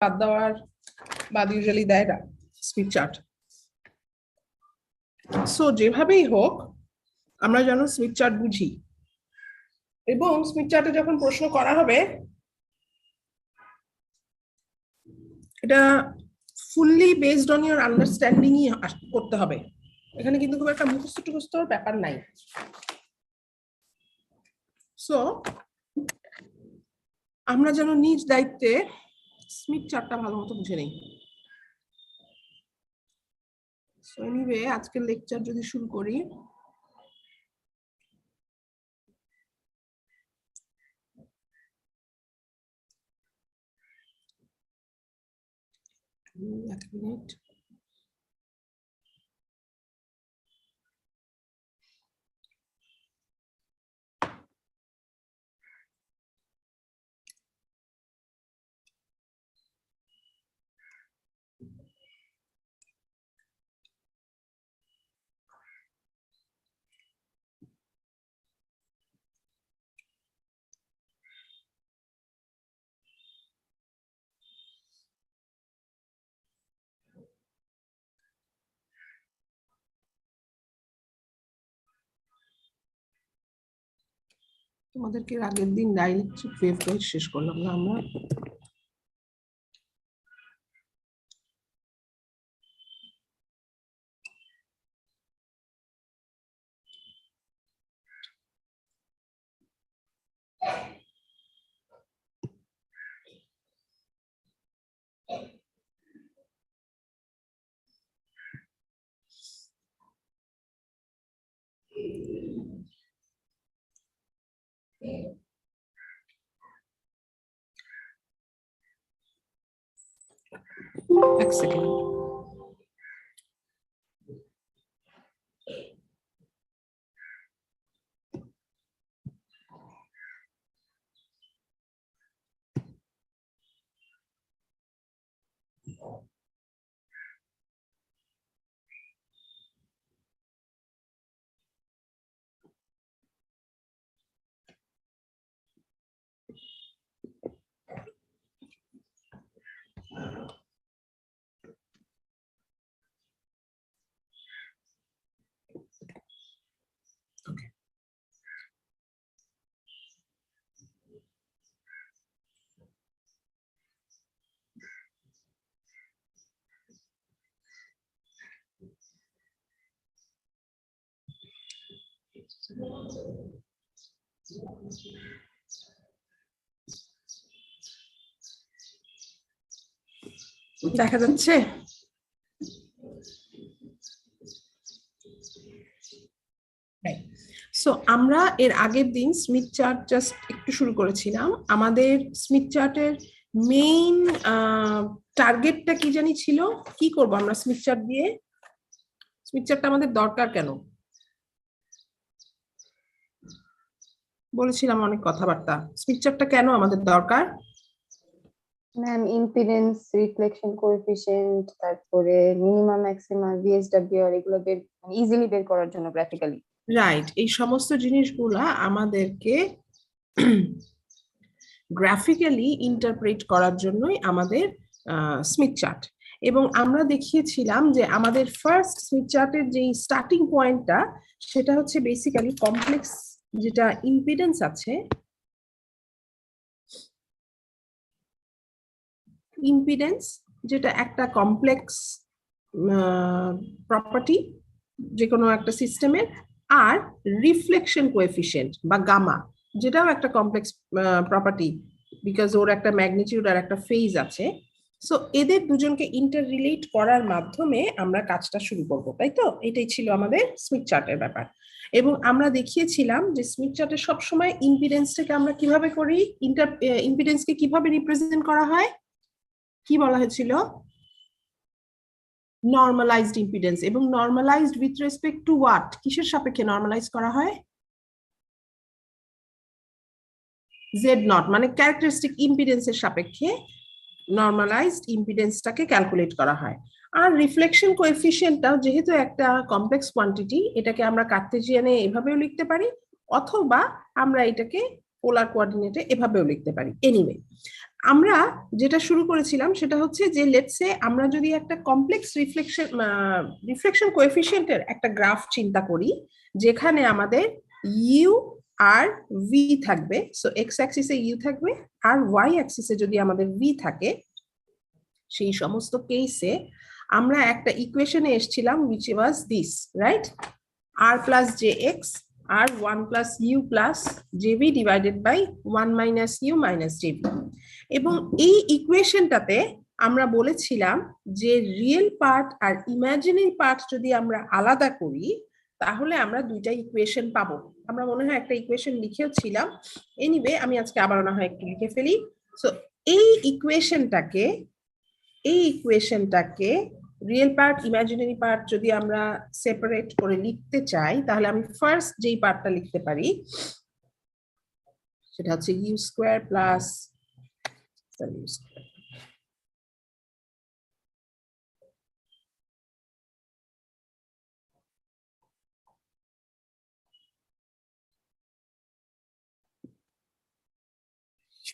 বাদ দেওয়ার বাদ ইউজুয়ালি দেয় না স্মিথ চার্ট। সো যেভাবেই হোক আমরা যেন স্মিথ চার্ট বুঝি, এবং স্মিথ চার্টে যখন প্রশ্ন করা হবে এটা ফুললি বেসড অন ইউর আন্ডারস্ট্যান্ডিংই করতে হবে। এখানে কিন্তু খুব একটা মুখস্থ টুখস্থর ব্যাপার নাই। সো আমরা যেন নিজ দায়িত্বে স্মিথ চার্টটা ভালো মতো বুঝে নেই। সো এনিওয়ে আজকের লেকচার যদি শুরু করি, এক মিনিট। তোমাদেরকে আগের দিন ডাইলেকট্রিক ওয়েভ গাইড শেষ করলাম না আমরা? এক সেকেন্ড। দেখা যাচ্ছে? সো আমরা এর আগের দিন স্মিথ চার্ট জাস্ট একটু শুরু করেছিলাম। আমাদের স্মিথ চার্টের মেইন টার্গেটটা কি জানি ছিল? কি করব আমরা স্মিথ চার্ট দিয়ে? স্মিথ চার্টটা আমাদের দরকার কেন? বলেছিলাম অনেক কথাবার্তা। স্মিথ চার্টটা কেন আমাদের দরকার? ম্যাম ইম্পিডেন্স, রিফ্লেকশন কোএফিশিয়েন্ট, তারপরে মিনিমাম ম্যাক্সিমাম ভিএসডব্লিউআর, এগুলো ইজিলি বের করার জন্য গ্রাফিক্যালি। রাইট, এই সমস্ত জিনিসগুলা আমাদেরকে গ্রাফিক্যালি ইন্টারপ্রেট করার জন্যই আমাদের স্মিথ চার্ট। এবং আমরা দেখিয়েছিলাম যে আমাদের ফার্স্ট স্মিথ চার্টের যে স্টার্টিং পয়েন্টটা সেটা হচ্ছে বেসিক্যালি কমপ্লেক্স যেটা ইম্পিডেন্স আছে, ইম্পিডেন্স যেটা একটা কমপ্লেক্স প্রপার্টি যে কোনো একটা সিস্টেমের, আর রিফ্লেকশন কোএফিশিয়েন্ট বা গামা যেটাও একটা কমপ্লেক্স প্রপার্টি, বিকজ ওর একটা ম্যাগনিটিউড আর একটা ফেজ আছে। সো এদের দুজনকে ইন্টার রিলেট করার মাধ্যমে আমরা কাজটা শুরু করব, তাই তো? এটাই ছিল আমাদের স্মিথ চার্টের ব্যাপার। এবং আমরা দেখিয়েছিলাম যে স্মিথ চার্টে সবসময় ইম্পিডেন্সটাকে আমরা কিভাবে করি, ইম্পিডেন্সকে কিভাবে রিপ্রেজেন্ট করা হয়, কি বলা হয়েছিল? Normalised impedance. এবং normalised with respect to what? কিসের সাপেক্ষে নর্মালাইজ করা হয়? জেড নট, মানে ক্যারেক্টারিস্টিক ইম্পিডেন্সের সাপেক্ষে নর্মালাইজড ইম্পিডেন্সটাকে ক্যালকুলেট করা হয়। আর রিফ্লেকশন কোএফিশিয়েন্টটাও যেহেতু একটা কমপ্লেক্স কোয়ান্টিটি, এটাকে আমরা কার্তেজিয়ানে এভাবেও লিখতে পারি, অথবা আমরা এটাকে পোলার কোঅর্ডিনেটে এভাবেও লিখতে পারি। এনিওয়ে, আমরা যেটা শুরু করেছিলাম সেটা হচ্ছে যে লেটস সে আমরা যদি একটা কমপ্লেক্স রিফ্লেকশন কোএফিসিয়েন্টের একটা গ্রাফ চিন্তা করি, যেখানে আমাদের ইউ আর ভি থাকবে। সো এক্স অ্যাক্সিসে ইউ থাকবে আর ওয়াই অ্যাক্সিসে যদি আমাদের ভি থাকে, সেই সমস্ত কেসে আমরা একটা ইকুয়েশনে এসেছিলাম which was this, right? r plus jx R 1 plus u plus jv divided by 1 minus u minus jv। এবং এই ইকুয়েশনটাতে আমরা বলেছিলাম যে রিয়েল পার্ট আর ইমাজিনারি পার্ট যদি আমরা আলাদা করি তাহলে আমরা দুইটা ইকুয়েশন পাবো। আমরা মনে হয় একটা ইকুয়েশন লিখেও ছিলাম। এনিওয়ে, আমি আজকে আবার না হয় একটু লিখে ফেলি। সো এই ইকুয়েশনটাকে রিয়েল পার্ট ইমাজিনারি পার্ট যদি আমরা সেপারেট করে লিখতে চাই, তাহলে আমি ফার্স্ট যেই পার্টটা লিখতে পারি সেটা হচ্ছে ইউ স্কোয়ার প্লাস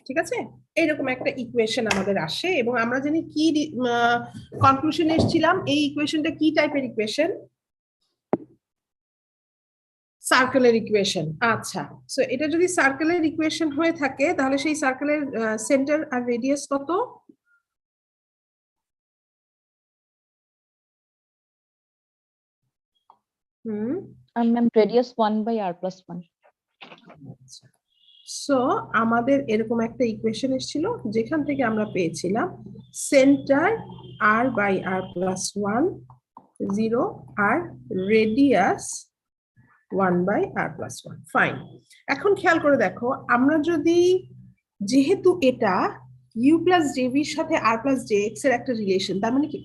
ঠিক আছে, এইরকম একটা ইকুয়েশন আমাদের আসে এবং আমরা জানি কি কনক্লুশন এসেছিলাম। এই ইকুয়েশনটা কি টাইপের ইকুয়েশন? সার্কেলের ইকুয়েশন। আচ্ছা, সো এটা যদি সার্কেলের ইকুয়েশন হয়ে থাকে তাহলে সেই সার্কেলের সেন্টার আর রেডিয়াস কত? Ma'am radius 1 by r plus 1। So আমাদের এরকম একটা ইকুয়েশন এসেছিল যেখান থেকে আমরা পেয়েছিলাম centre r by r plus 1 0 আর radius 1 by r plus 1। Fine, এখন খেয়াল করে দেখো, আমরা যদি যেহেতু এটা u প্লাস jv এর সাথে r প্লাস jx এর একটা রিলেশন, তার মানে কি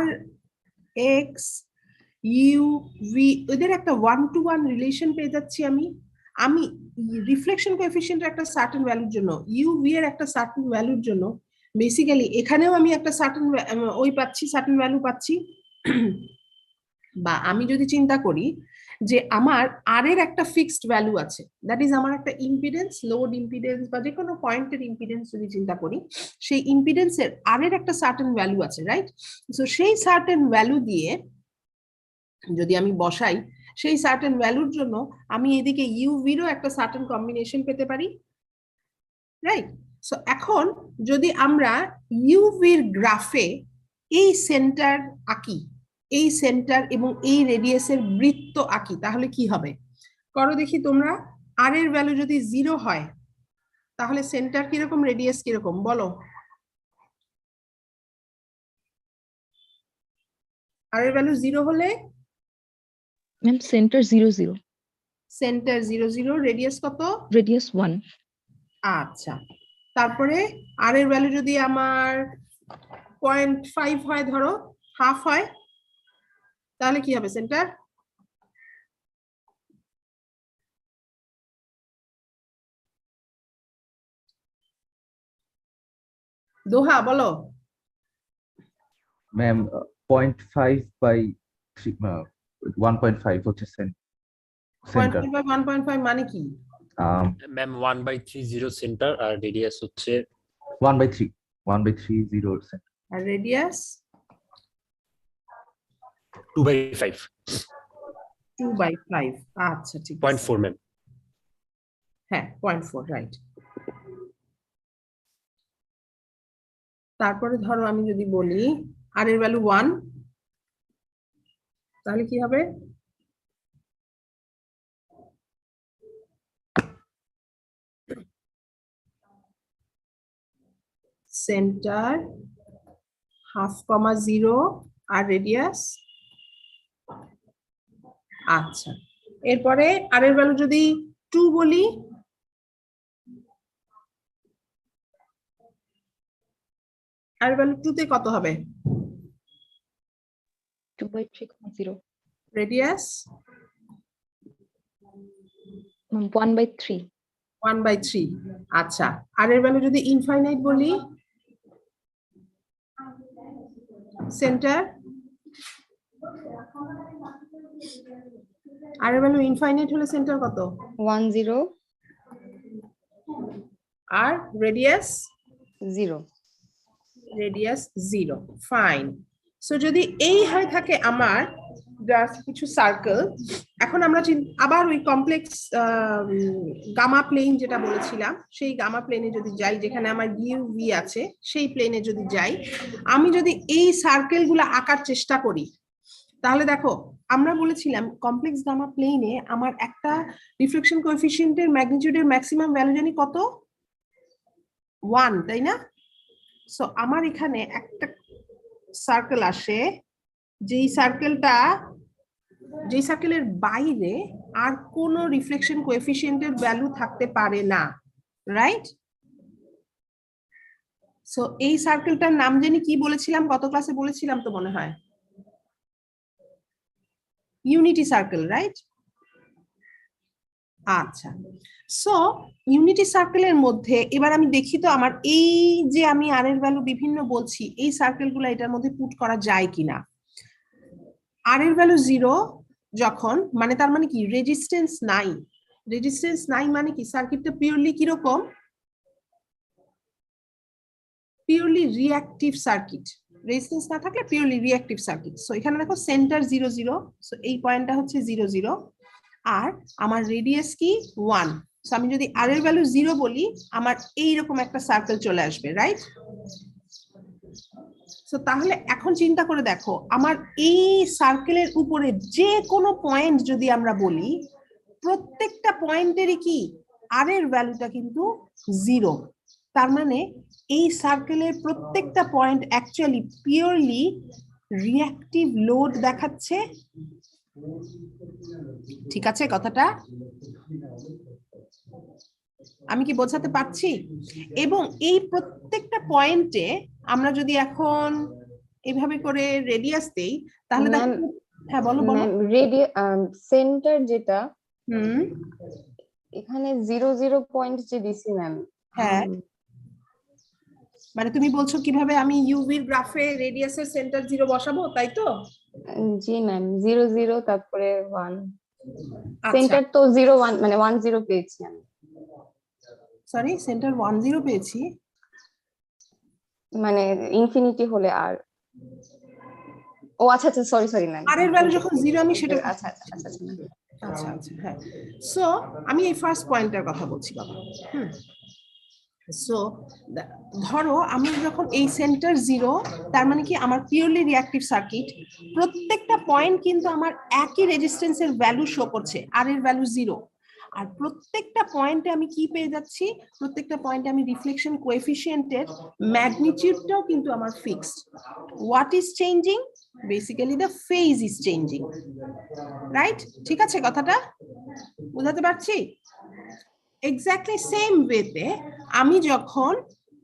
r x u v এদের একটা 1-to-1 রিলেশন পেয়ে যাচ্ছি। আমি রিফ্লেকশন কোএফিসিয়েন্টের একটা সার্টেন ভ্যালুর জন্য ইউ ভি এর একটা সার্টেন ভ্যালুর জন্য বেসিক্যালি এখানেও আমি একটা সার্টেন সার্টেন ভ্যালু পাচ্ছি। বা আমি যদি চিন্তা করি যে আমার আর এর একটা ফিক্সড ভ্যালু আছে, দ্যাট ইজ আমার একটা ইম্পিডেন্স, লোড ইম্পিডেন্স বা যে কোনো পয়েন্টের ইম্পিডেন্স যদি চিন্তা করি, সেই ইম্পিডেন্সের আর এর একটা সার্টেন ভ্যালু আছে, রাইট? সো সেই সার্টেন ভ্যালু দিয়ে যদি আমি বসাই, সেই সার্টেন ভ্যালুর জন্য আমি এদিকে ইউভিরও একটা সার্টেন কম্বিনেশন পেতে পারি, রাইট? সো এখন যদি আমরা ইউভির গ্রাফে এই সেন্টার আঁকি, এই সেন্টার এবং এই রেডিয়াসের বৃত্ত আঁকি, তাহলে কি হবে করো দেখি তোমরা। আর এর ভ্যালু যদি 0 হয় তাহলে সেন্টার কিরকম, রেডিয়াস কিরকম বলো? আর এর ভ্যালু 0 হলে ম্যাম সেন্টার 0 0, সেন্টার 0 0, রেডিয়াস কত? রেডিয়াস 1। আচ্ছা, তারপরে আর এর ভ্যালু যদি আমার 0.5 হয়, ধরো হাফ হয়, তাহলে কি হবে সেন্টার? দোহা বলো। ম্যাম 0.5 বাই 1.5 হচ্ছে সেন্টার। 1.5 মানে কি? ম্যাম 1/30 সেন্টার আর রেডিয়াস হচ্ছে 1/3 সেন্টার। আর রেডিয়াস 2/5 2/5। আচ্ছা, ঠিক আছে। 0.4 ম্যাম। হ্যাঁ, 0.4, রাইট। তারপরে ধরো আমি যদি বলি আর এর ভ্যালু 1, তাহলে কি হবে? সেন্টার 0.5, 0 আর রেডিয়াস। আচ্ছা, এরপরে আর এর ভ্যালু যদি 2 বলি, আর ভ্যালু 2 তে কত হবে? 2/3, রেডিয়াস 1/3। 1/3। আচ্ছা, আর এর ভ্যালু যদি ইনফাইনাইট বলি, সেন্টার আর এর ভ্যালু ইনফাইনাইট হলে সেন্টার কত? 1 0 আর রেডিয়াস 0। Radius 0, fine. সো যদি এই হয়ে থাকে আমার জাস্ট কিছু সার্কেল, এখন আমরা আবার ওই কমপ্লেক্স গামা প্লেন যেটা বলেছিলাম সেই গামা প্লেনে যদি যাই, যেখানে আমার ইউ ভি আছে, সেই প্লেনে যদি যাই, আমি যদি এই সার্কেল গুলো আঁকার চেষ্টা করি, তাহলে দেখো আমরা বলেছিলাম কমপ্লেক্স গামা প্লেনে আমার একটা রিফ্লেকশন কোএফিসিয়েন্টের ম্যাগনিটিউডের ম্যাক্সিমাম ভ্যালু জানি কত, 1, তাই না? সো আমার এখানে একটা সার্কেল আসে, যেই সার্কেলের বাইরে আর কোনো রিফ্লেকশন কোএফিসিয়েন্টের ভ্যালু থাকতে পারে না, রাইট? সো এই সার্কেলটার নাম জানি কি বলেছিলাম, গত ক্লাসে বলেছিলাম তো মনে হয়, ইউনিটি সার্কেল, রাইট? আচ্ছা, সো ইউনিটি সার্কেলের মধ্যে এবার আমি দেখি তো আমার এই যে আমি আর এর ভ্যালু বিভিন্ন বলছি, এই সার্কেলগুলো এটার মধ্যে পুট করা যায় কিনা। আর এর ভ্যালু 0 যখন, মানে তার মানে কি রেজিস্ট্যান্স নাই। রেজিস্ট্যান্স নাই মানে কি সার্কিটটা পিওরলি কিরকম, পিওরলি রিঅ্যাক্টিভ সার্কিট। রেজিস্ট্যান্স না থাকলে পিওরলি রিঅ্যাক্টিভ সার্কিট। সো এখানে দেখো সেন্টার 0 0, সো এই পয়েন্টটা হচ্ছে 0 0, আর আমার রেডিয়াস কি 1। সো আমি যদি আর এর ভ্যালু 0 বলি, আমার এইরকম একটা সার্কেল চলে আসবে, রাইট? সো তাহলে এখন চিন্তা করে দেখো, আমার এই সার্কেলের উপরে যে কোনো পয়েন্ট যদি আমরা বলি, প্রত্যেকটা পয়েন্টেরই কি আর এর ভ্যালুটা কিন্তু 0। তার মানে এই সার্কেলের প্রত্যেকটা point actually purely reactive load দেখাচ্ছে। ঠিক আছে কথাটা? আমি কি বোঝাতে পারছি? এবং এই প্রত্যেকটা পয়েন্টে আমরা যদি এখন এইভাবে করে রেডিয়াস দেই, তাহলে হ্যাঁ বলো বলো। সেন্টার যেটা হুম, এখানে 0 0 পয়েন্ট যে দিছি ম্যাম, হ্যাঁ, মানে তুমি বলছো কিভাবে আমি ইউভির গ্রাফে রেডিয়াসের সেন্টার 0 বসাবো, তাই তো? জি ম্যাম, 0 0 তারপরে 1, আচ্ছা, সেন্টার তো 0 1 মানে 1 0 পেয়েছি আমি, সরি সেন্টার 1 0 পেয়েছি, মানে ইনফিনিটি হলে আর, ও আচ্ছা আচ্ছা সরি সরি ম্যাম, আর এর ভ্যালু যখন 0 আমি সেটা আচ্ছা আচ্ছা আচ্ছা আচ্ছা ma'am। আচ্ছা আচ্ছা হ্যাঁ। সো আমি এই ফার্স্ট পয়েন্টের কথা বলছি বাবা। সো ধরো আমি যখন এই সেন্টার 0, তার মানে কি আমার পিওরলি রিঅ্যাক্টিভ সার্কিট, প্রত্যেকটা পয়েন্ট কিন্তু আমার একই রেজিস্ট্যান্সের ভ্যালু শো করছে, আর এর ভ্যালু 0। আর প্রত্যেকটা পয়েন্টে আমি কি পেয়ে যাচ্ছি, প্রত্যেকটা পয়েন্টে আমি রিফ্লেকশন কোএফিসিয়েন্টের ম্যাগনিটিউডটাও কিন্তু আমার fixed. What is changing? Basically the phase is changing, right? ঠিক আছে কথাটা বুঝাতে পারছি? এক্স্যাক্টলি সেম ওয়েতে আমি যখন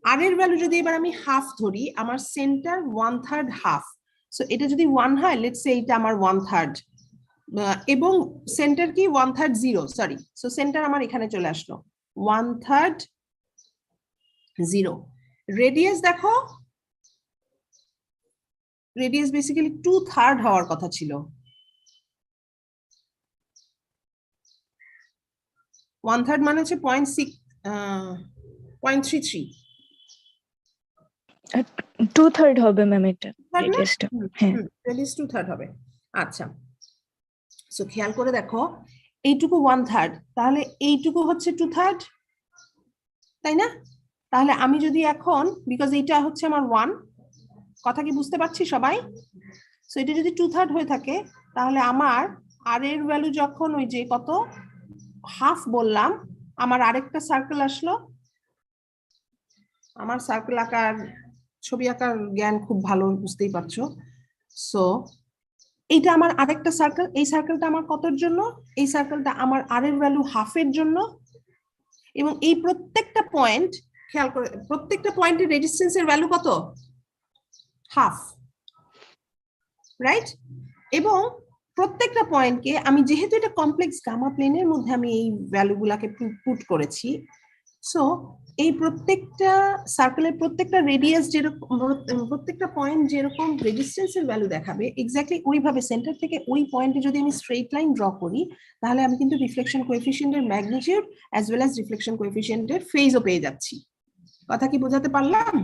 আর এর ভ্যালু যদি এবার আমি হাফ ধরি, আমার সেন্টার 1/3 হাফ, সো এটা যদি 1 হয়, লেটস সে এটা আমার 1/3, এবং সেন্টার কি 1/3 0, সরি, সো সেন্টার আমার এখানে চলে আসলো 1/3 0। রেডিয়াস দেখো, রেডিয়াস বেসিক্যালি 2/3 হওয়ার কথা ছিল, 1/3 মানে হচ্ছে 0.33। 2/3 হবে ম্যাম এটা রেডিয়াসটা। হ্যাঁ, রেডিয়াস 2/3 হবে। আচ্ছা, সো খেয়াল করে দেখো, এইটুকু 1/3, তাহলে এইটুকু হচ্ছে 2/3, তাই না? তাহলে আমি যদি এখন, বিকজ এইটা হচ্ছে আমার 1, কথা কি বুঝতে পারছি সবাই? সো এটা যদি 2/3 হয়ে থাকে, তাহলে আমার আর এর ভ্যালু যখন ওই যে কত হাফ বললাম, আমার আরেকটা সার্কেল আসলো। আমার সার্কেল আঁকার, ছবি আঁকার জ্ঞান খুব ভালো, বুঝতেই পারছো। সো এইটা আমার আরেকটা সার্কেল, এই সার্কেলটা আমার কতর জন্য? এই সার্কেলটা আমার আর এর ভ্যালু হাফের জন্য। এবং এই প্রত্যেকটা পয়েন্ট খেয়াল করে, প্রত্যেকটা পয়েন্টের রেজিস্ট্যান্সের ভ্যালু কত? Half, right? এবং প্রত্যেকটা পয়েন্টকে আমি, যেহেতু এটা কমপ্লেক্স গামা প্লেনের মধ্যে আমি এই ভ্যালুগুলাকে পুট করেছি, সো এই প্রত্যেকটা সার্কেলের প্রত্যেকটা রেডিয়াস যেরকম প্রত্যেকটা পয়েন্ট যেরকম রেজিস্ট্যান্সের ভ্যালু দেখাবে এক্স্যাক্টলি ওইভাবে সেন্টার থেকে ওই পয়েন্টে যদি আমি স্ট্রেট লাইন ড্র করি তাহলে আমি কিন্তু রিফ্লেকশন কোএফিসিয়েন্টের magnitude as well as reflection কোএফিসিয়েন্টের ফেজও পেয়ে যাচ্ছি। কথা কি বোঝাতে পারলাম?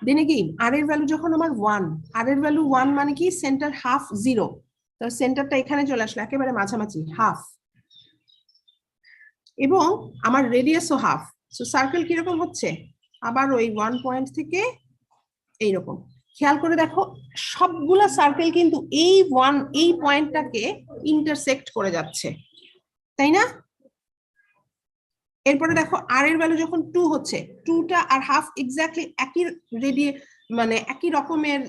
দেন এগেইন আর এর ভ্যালু যখন আমার 1, আর এর ভ্যালু 1 মানে কি সেন্টার হাফ 0, তো সেন্টারটা এখানে চলে আসলো একেবারে মাঝামাঝি হাফ, এবং আমার রেডিয়াসও হাফ। সো সার্কেল কিরকম হচ্ছে আবার ওই 1 পয়েন্ট থেকে এইরকম। খেয়াল করে দেখো সবগুলা সার্কেল কিন্তু এই পয়েন্টটাকে ইন্টারসেক্ট করে যাচ্ছে, তাই না? এরপরে দেখো আর এর ভ্যালু যখন 2 হচ্ছে, 2টা আর হাফ এক্স্যাক্টলি একই মানে একই রকমের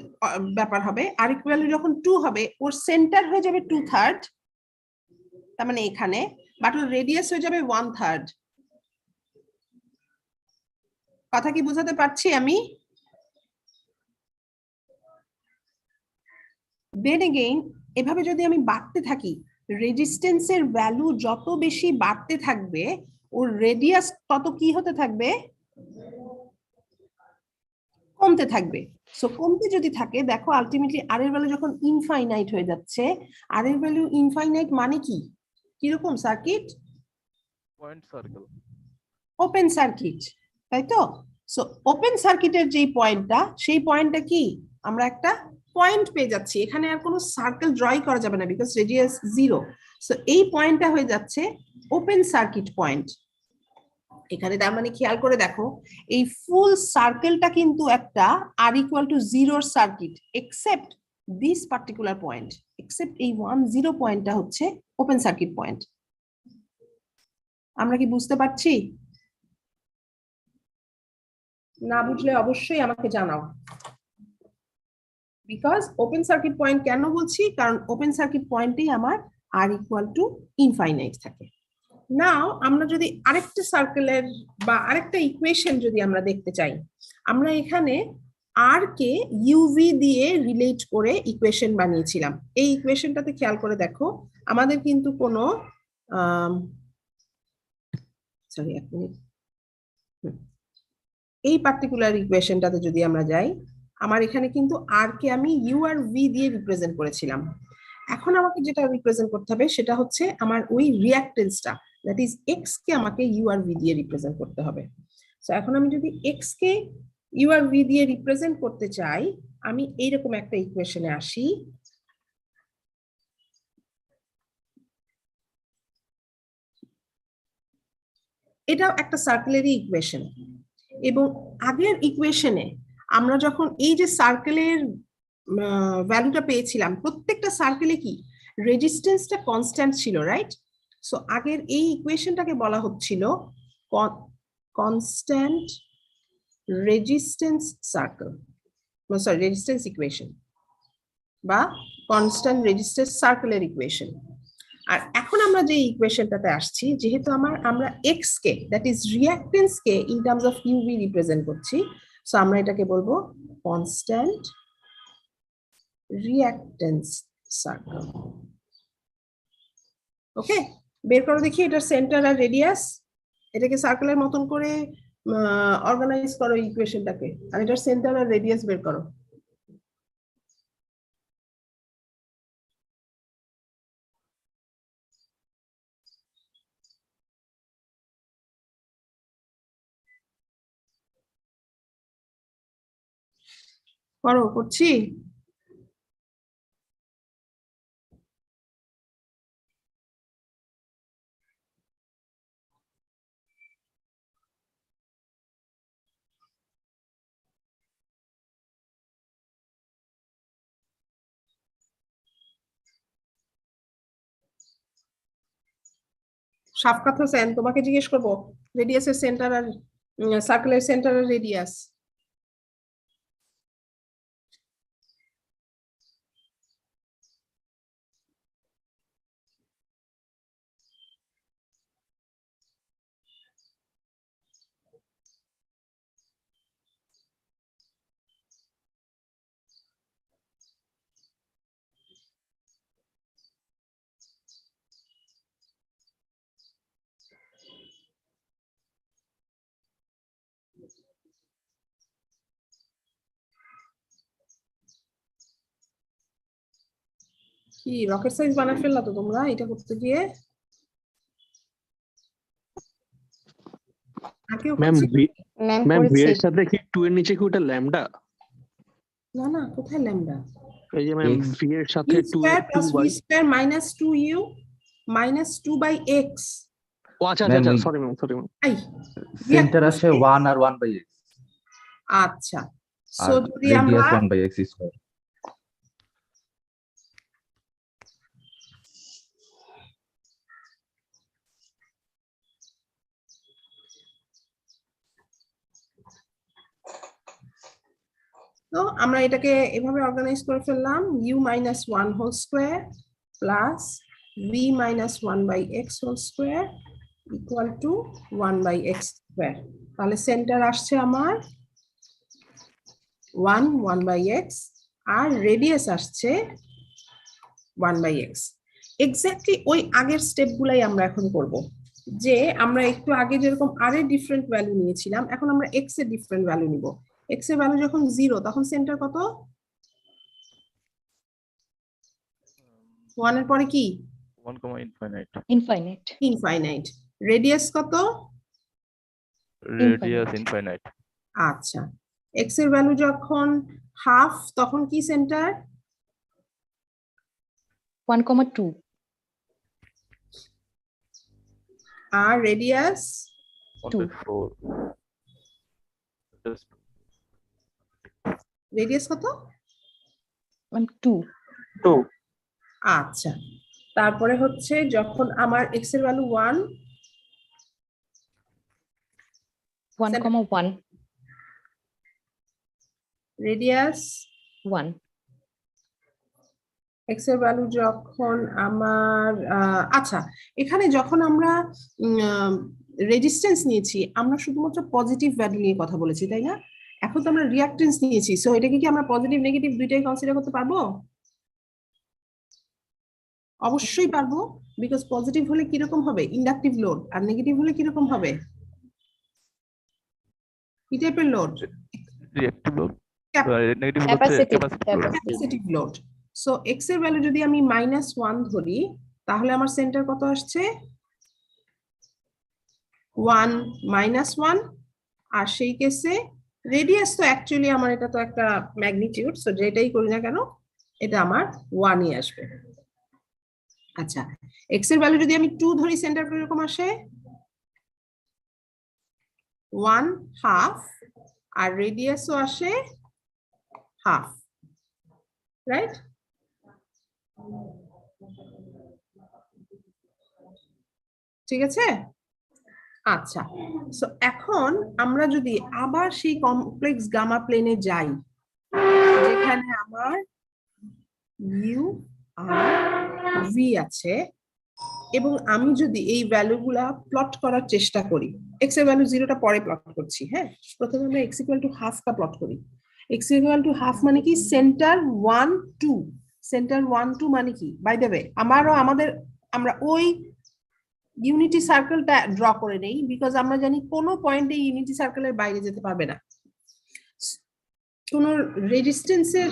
ব্যাপার হবে। আর এর ভ্যালু যখন 2 হবে ওর সেন্টার হয়ে যাবে 2/3, তার মানে এখানে, বাট ওর রেডিয়াস হয়ে যাবে 1/3। কথা কি বোঝাতে পারছি আমি? দেন এগেইন এভাবে যদি আমি বাড়তে থাকি, রেজিস্ট্যান্সের ভ্যালু যত বেশি বাড়তে থাকবে ওর রেডিয়াস তত কি হতে থাকবে? কমতে থাকবে। সো কমতে যদি থাকে দেখো আলটিমেটলি আর এর ভ্যালু যখন ইনফাইনাইট হয়ে যাচ্ছে, আর এর ভ্যালু ইনফাইনাইট মানে কি কিরকম circuit? Point circle. Open circuit, তাই তো? সো ওপেন সার্কিটের যেই পয়েন্টটা সেই পয়েন্টটা কি আমরা একটা পয়েন্ট পেয়ে যাচ্ছি, এখানে আর কোনো সার্কেল ড্রই করা যাবে না বিকজ রেডিয়াস 0। সো এই পয়েন্টটা হয়ে যাচ্ছে ওপেন সার্কিট পয়েন্ট। এখানে তার মানে খেয়াল করে দেখো এই ফুল সার্কেলটা কিন্তু একটা আর equal to 0 circuit except this particular point, except এই 1 0 পয়েন্টটা হচ্ছে ওপেন সার্কিট পয়েন্ট। আমরা কি বুঝতে পারছি? না বুঝলে অবশ্যই আমাকে জানাও। বিকজ ওপেন সার্কিট পয়েন্ট কেন বলছি, কারণ ওপেন সার্কিট পয়েন্টেই আমার আর ইকুয়াল টু ইনফাইনাইট থাকে। নাও আমরা যদি আরেকটা সার্কেলের বা আরেকটা ইকুয়েশন যদি আমরা দেখতে চাই, আমরা এখানে আর কে ইউভি দিয়ে রিলেট করে ইকুয়েশন বানিয়েছিলাম। এই ইকুয়েশনটাতে খেয়াল করে দেখো আমাদের কিন্তু কোনো সরি এক মিনিট, এই পার্টিকুলার ইকুয়েশনটাতে যদি আমরা যাই, আমার এখানে কিন্তু আর কে আমি ইউ আর ভি দিয়ে রিপ্রেজেন্ট করেছিলাম। এখন আমাকে যেটা রিপ্রেজেন্ট করতে হবে সেটা হচ্ছে আমার ওই রিঅ্যাক্টেন্সটা, দ্যাট ইজ এক্স কে আমাকে ইউ আর ভি দিয়ে রিপ্রেজেন্ট করতে হবে। সো এখন আমি যদি এক্স কে ইউ আর ভি দিয়ে রিপ্রেজেন্ট করতে চাই, আমি এইরকম একটা ইকুয়েশনে আসি। এটাও একটা সার্কেলেরই ইকুয়েশন, এবং আগের ইকুয়েশনে আমরা যখন এই যে সার্কেলের ভ্যালুটা পেয়েছিলাম প্রত্যেকটা সার্কেলে কি রেজিস্ট্যান্সটা কনস্ট্যান্ট ছিল, রাইট? সো আগের এই ইকুয়েশনটাকে বলা হচ্ছিল constant resistance circle, sorry resistance equation বা কনস্ট্যান্ট রেজিস্ট্যান্স সার্কেলের ইকুয়েশন। আর এখন আমরা যে ইকুয়েশনটাতে আসছি, যেহেতু আমরা x K that is reactance K in terms of UV represent করছি, সো আমরা এটাকে বলবো কনস্ট্যান্ট রিঅ্যাক্টেন্স সার্কেল। ওকে, বের করো দেখি এটার সেন্টার আর রেডিয়াস, এটাকে সার্কেলের মতন করে অর্গানাইজ করো ইকুয়েশনটাকে, আর এটার সেন্টার আর রেডিয়াস বের করো। করো, করছি। সাফকাত হোসেন, তোমাকে জিজ্ঞেস করবো রেডিয়াসের সেন্টার আর সার্কেলের সেন্টার আর রেডিয়াস। কি রকেট সাইজ বানায় ফেললা তো তোমরা এটা করতে গিয়ে? আর কেউ ম্যাম করছে? ম্যাম ম্যাম ভি করেছি। এর সাথে কি 2 এর নিচে কি ওটা ল্যামডা? না না, কোথায় ল্যামডা? এই যে ম্যাম X ভি এর সাথে ইউ 2 স্কয়ার এর 2 plus V by square minus 2u minus 2 by X. ও আচ্ছা Ma'am, আচ্ছা we- sorry ma'am sorry ma'am. আই সেন্টার আসে 1 আর 1 বাই x আচ্ছা, আর সো যদি রেডিয়াস আমরা 1 বাই x স্কয়ার। তো আমরা এটাকে এভাবে অর্গানাইজ করে ফেললাম, u minus 1 whole square plus v minus 1 by x whole square equal to 1 by x square. তাহলে সেন্টার আসছে আমার 1 বাই এক্স আর রেডিয়াস আসছে 1 বাই এক্স। এক্স্যাক্টলি ওই আগের স্টেপ গুলাই আমরা এখন করব, যে আমরা একটু আগে যেরকম আর এর ডিফারেন্ট ভ্যালু নিয়েছিলাম, এখন আমরা এক্স এর ডিফারেন্ট ভ্যালু নিব। এক্স এর ভ্যালু যখন 0 তখন সেন্টার কত? 1 এর পরে কি? 1, infinite. Infinite. ইনফাইনাইট। রেডিয়াস কত? Radius infinite. আচ্ছা, এক্স এর ভ্যালু যখন হাফ তখন কি সেন্টার? 1,2. আর রেডিয়াস 1/4. Just রেডিয়াস কত? 2. 2 আচ্ছা, তারপরে হচ্ছে যখন আমার এক্স এর ভ্যালু 1 1,1. রেডিয়াস 1. এক্স এর ভ্যালু যখন আমার আচ্ছা, এখানে যখন আমরা রেজিস্ট্যান্স নিয়েছি আমরা শুধুমাত্র পজিটিভ ভ্যালু নিয়ে কথা বলেছি, তাই না? এখন তো আমরা রিঅ্যাকট্যান্স নিয়েছি, সো এটাকে কি আমরা পজিটিভ নেগেটিভ দুইটাই কনসিডার করতে পারবো? অবশ্যই পারবো, বিকজ পজিটিভ হলে কিরকম হবে? ইন্ডাকটিভ লোড, আর নেগেটিভ হলে কিরকম হবে? কি টাইপের load? reactive load. Cap- Negative হচ্ছে Capacitive, capacitive load. Capacitive load. So x এর ভ্যালু যদি আমি -1 ধরি তাহলে আমার সেন্টার কত আসছে? 1 -1। আর সেই কেসে রেডিয়াস তো অ্যাকচুয়ালি আমার এটা তো একটা ম্যাগনিটিউড, সো যেটাই করি না কেন এটা আমার 1ই আসবে। আচ্ছা, এক্স এর ভ্যালু যদি আমি 2 ধরি সেন্টার কিরকম আসে? 1/2 আর রেডিয়াসও আসে হাফ, রাইট? ঠিক আছে, আচ্ছা। সো এখন আমরা যদি আবার সেই কমপ্লেক্স গামা প্লেনে যাই, যেখানে আমার ইউ আর ভি আছে, এবং আমি যদি এই ভ্যালুগুলা প্লট করার চেষ্টা করি, এক্স এর ভ্যালু 0টা পরে প্লট করছি, হ্যাঁ? প্রথমে আমরা এক্স ইকুয়াল টু হাফ কা প্লট করি। এক্স ইকুয়াল টু হাফ মানে কি? সেন্টার 1 2। সেন্টার 1 2 মানে কি? বাই দ্য ওয়ে আমরা ওই ইউনিটি সার্কেলটা ড্র করে নেই, বিকজ আমরা জানি কোনো পয়েন্টে ইউনিটি সার্কেলের বাইরে যেতে পারবে না, কোনো রেজিস্ট্যান্সের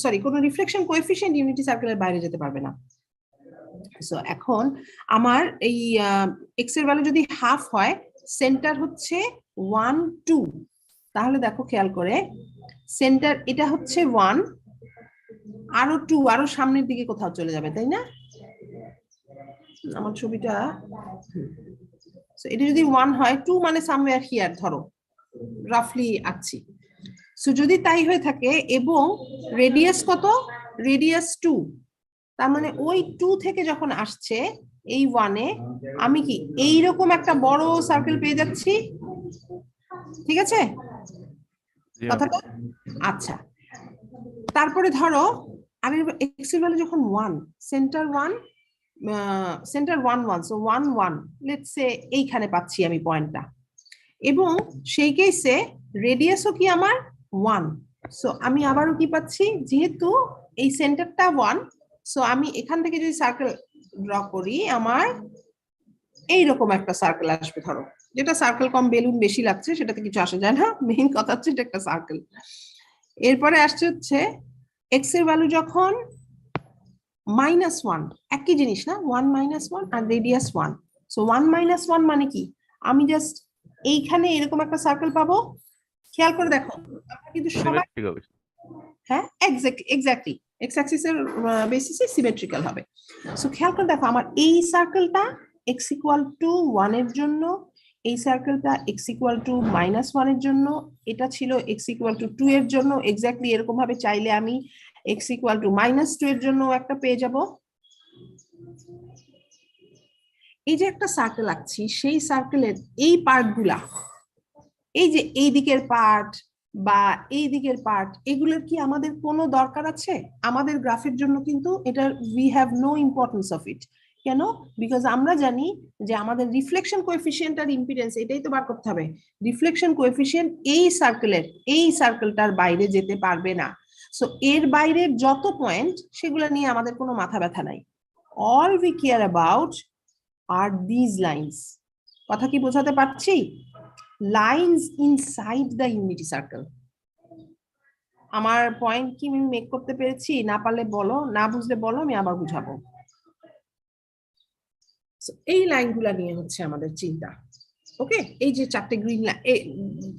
সরি কোনো রিফ্লেকশন কোএফিশিয়েন্ট ইউনিটি সার্কেলের বাইরে যেতে পারবে না। সো এখন আমার এই এক্স এর ভ্যালু যদি হাফ হয়, সেন্টার হচ্ছে 1 2। তাহলে দেখো খেয়াল করে, সেন্টার এটা হচ্ছে 1, আরো 2 আরো সামনের দিকে কোথাও চলে যাবে, তাই না? আমার ছবিটা এটা যদি 1 হয়, 2 মানে সামওয়্যার হিয়ার, ধরো রাফলি আঁকছি। সো যদি তাই হয়ে থাকে এবং রেডিয়াস কত? রেডিয়াস 2, তার মানে ওই 2 থেকে যখন আসছে এই 1-এ আমি কি এইরকম একটা বড় সার্কেল পেয়ে যাচ্ছি? ঠিক আছে Yeah. কথাটা? আচ্ছা, তারপরে ধরো আমি এক্স এর ভ্যালু যখন 1, centre 1 centre 1 1, so 1 1 let's say এইখানে পাচ্ছি আমি পয়েন্টটা, এবং সেই কেসে রেডিয়াসও কি আমার 1। সো আমি আবারও কি পাচ্ছি? যেহেতু এই সেন্টারটা 1, সো আমি এখান থেকে যদি সার্কেল ড্র করি আমার এইরকম একটা সার্কেল আসবে, ধরো যেটা সার্কেল কম বেলুন বেশি লাগছে, সেটাতে কিছু আসে যায় না, মেইন কথা হচ্ছে এটা একটা সার্কেল। এরপরে আসছে হচ্ছে এক্স এর ভ্যালু যখন -1 একই জিনিস না, 1 -1 আর রেডিয়াস 1। সো 1 -1 মানে কি, আমি জাস্ট এইখানে এরকম একটা সার্কেল পাবো। খেয়াল করে দেখো আমরা কিন্তু সবাই, Symmetric হবে। হ্যাঁ এক্স্যাক্টলি এক্স অ্যাক্সিসের বেসিসে সিমেট্রিক্যাল হবে। সো খেয়াল করে দেখো আমার এই সার্কেলটা x = 1 এর জন্য, এই সার্কেলটা x = -1 এর জন্য, এটা ছিল x = 2 এর জন্য। এক্স্যাক্টলি এরকম ভাবে চাইলে আমি x = -2 এর জন্য একটা পেয়ে যাব। এই যে একটা সার্কেল আঁকছি, সেই সার্কেলের এই পার্টগুলা, এই যে এই দিকের পার্ট বা এই দিকের পার্ট, এগুলোর কি আমাদের কোনো দরকার আছে? আমাদের গ্রাফের জন্য কিন্তু এটা we have no importance of it. কেন? বিকজ আমরা জানি যে আমাদের রিফ্লেকশন কোএফিসিয়েন্ট আর ইম্পিডেন্স এটাই তো বার করতে হবে। রিফ্লেকশন কোএফিসিয়েন্ট এই সার্কেলটার বাইরে যেতে পারবে না। সো এর বাইরের যত পয়েন্ট সেগুলো নিয়ে আমাদের কোনো মাথা ব্যথা নাই। All we care about are this lines. কথা কি বোঝাতে পারছি? Lines inside the unity circle. আমার পয়েন্ট কি আমি মেক করতে পেরেছি? না পারলে বলো, না বুঝলে বলো, আমি আবার বুঝাবো। এই লাইনগুলা নিয়ে হচ্ছে আমাদের চিন্তা। ওকে, এই যে 4টে গ্রিন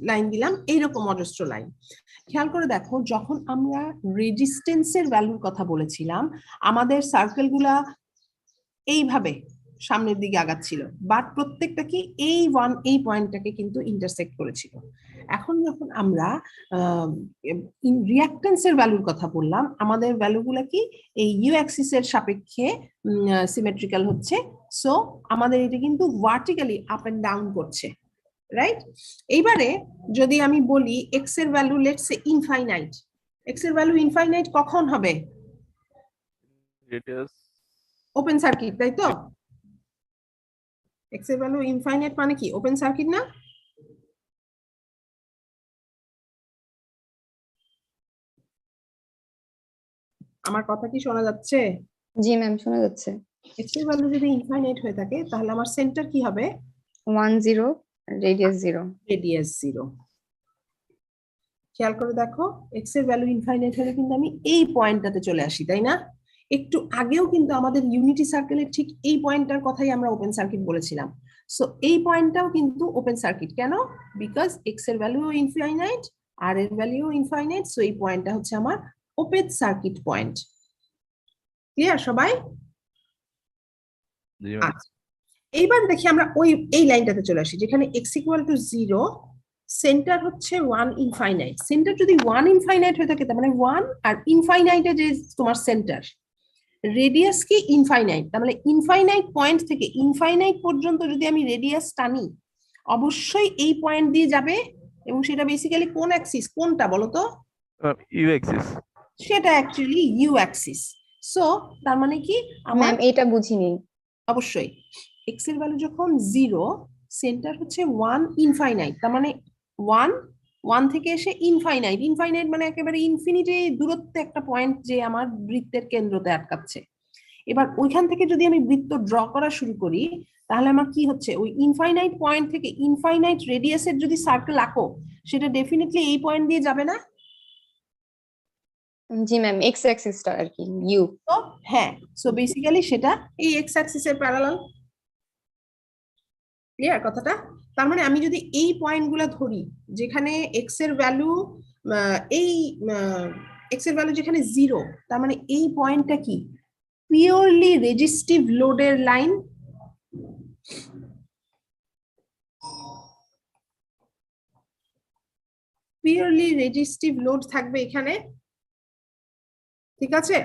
লাইন দিলাম, এইরকম অজস্র লাইন। খেয়াল করে দেখো, যখন আমরা রেজিস্ট্যান্সের ভ্যালুর কথা বলেছিলাম, আমাদের সার্কেলগুলা এইভাবে সামনের দিকে আগাচ্ছিল, বাট প্রত্যেকটা কি এই পয়েন্টটাকে কিন্তু ইন্টারসেক্ট করেছিল। এখন যখন আমরা রিঅ্যাক্ট্যান্সের ভ্যালুর কথা বললাম, আমাদের ভ্যালুগুলা কি এই ইউ অ্যাক্সিসের সাপেক্ষে সিমেট্রিক্যাল হচ্ছে। সো আমাদের এটা কিন্তু ভার্টিক্যালি আপ এন্ড ডাউন করছে, রাইট? এইবারে যদি আমি বলি এক্স এর value let's say infinite, x এর ভ্যালু ইনফাইনাইট কখন হবে? Radius ওপেন সার্কিট, তাই তো? এক্স এর ভ্যালু ইনফাইনাইট মানে কি? ওপেন সার্কিট না? আমার কথা কি শোনা যাচ্ছে? জি ম্যাম, শোনা যাচ্ছে। এক্স এর ভ্যালু যদি ইনফাইনাইট হয়ে থাকে তাহলে আমার সেন্টার কি হবে? 1 0 রেডিয়াস 0। রেডিয়াস 0। খেয়াল করে দেখো, এক্স এর ভ্যালু ইনফাইনাইট হলে কিন্তু আমি এই পয়েন্টটাতে চলে আসি, তাই না? একটু আগেও কিন্তু আমাদের ইউনিটি সার্কেলের ঠিক এই পয়েন্টটার কথাই আমরা ওপেন সার্কিট বলেছিলাম। সো এই পয়েন্টটাও কিন্তু ওপেন সার্কিট। কেন? বিকজ এক্স এর ভ্যালু ইনফাইনাইট, আর এর ভ্যালু ইনফাইনাইট। সো এই পয়েন্টটা হচ্ছে আমার ওপেন সার্কিট পয়েন্ট। ক্লিয়ার সবাই? জি ম্যাম। আচ্ছা, এইবার দেখি আমরা এই লাইনটাতে চলে আসি, যেখানে x = 0, সেন্টার হচ্ছে 1 ইনফাইনাইট। সেন্টার যদি 1 ইনফাইনাইট হয়ে থাকে, তার মানে 1 আর ইনফাইনাইটে যে তোমার সেন্টার, রেডিয়াস কি ইনফাইনাইট, তার মানে ইনফাইনাইট পয়েন্ট থেকে ইনফাইনাইট পর্যন্ত যদি আমি রেডিয়াস টানি, অবশ্যই এই পয়েন্ট দিয়ে যাবে। এবং সেটা বেসিক্যালি কোন অ্যাক্সিস? কোনটা বলো তো? U axis. সেটা অ্যাকচুয়ালি ইউ অ্যাক্সিস। সো তার মানে কি আমার ম্যাম এটা বুঝিনি। অবশ্যই এক্স এর ভ্যালু যখন 0, সেন্টার হচ্ছে 1 ইনফাইনাইট, তার মানে 1 থেকে এসে ইনফাইনাইট। ইনফাইনাইট মানে একেবারে ইনফিনিটি দূরত্বে একটা পয়েন্ট যে আমার বৃত্তের কেন্দ্রতে আটকাচ্ছে। এবার ওইখান থেকে যদি আমি বৃত্ত ড্র করা শুরু করি, তাহলে আমার কি হচ্ছে, ওই ইনফাইনাইট পয়েন্ট থেকে ইনফাইনাইট রেডিয়াসের যদি সার্কেল আঁকো, সেটা ডেফিনেটলি এই পয়েন্ট দিয়ে যাবে না? জি ম্যাম, এক্স অ্যাক্সিসটা আর কি ইউ। তো হ্যাঁ, সো বেসিক্যালি সেটা এই এক্স অ্যাক্সিসের প্যারালাল। ক্লিয়ার কথাটা? তার মানে আমি যদি এই পয়েন্টগুলো ধরি, যেখানে এক্স এর ভ্যালু যেখানে 0, তার মানে এই পয়েন্টটা কি পিওরলি রেজিস্টিভ লোডের লাইন। পিওরলি রেজিস্টিভ লোড থাকবে এখানে, ঠিক আছে?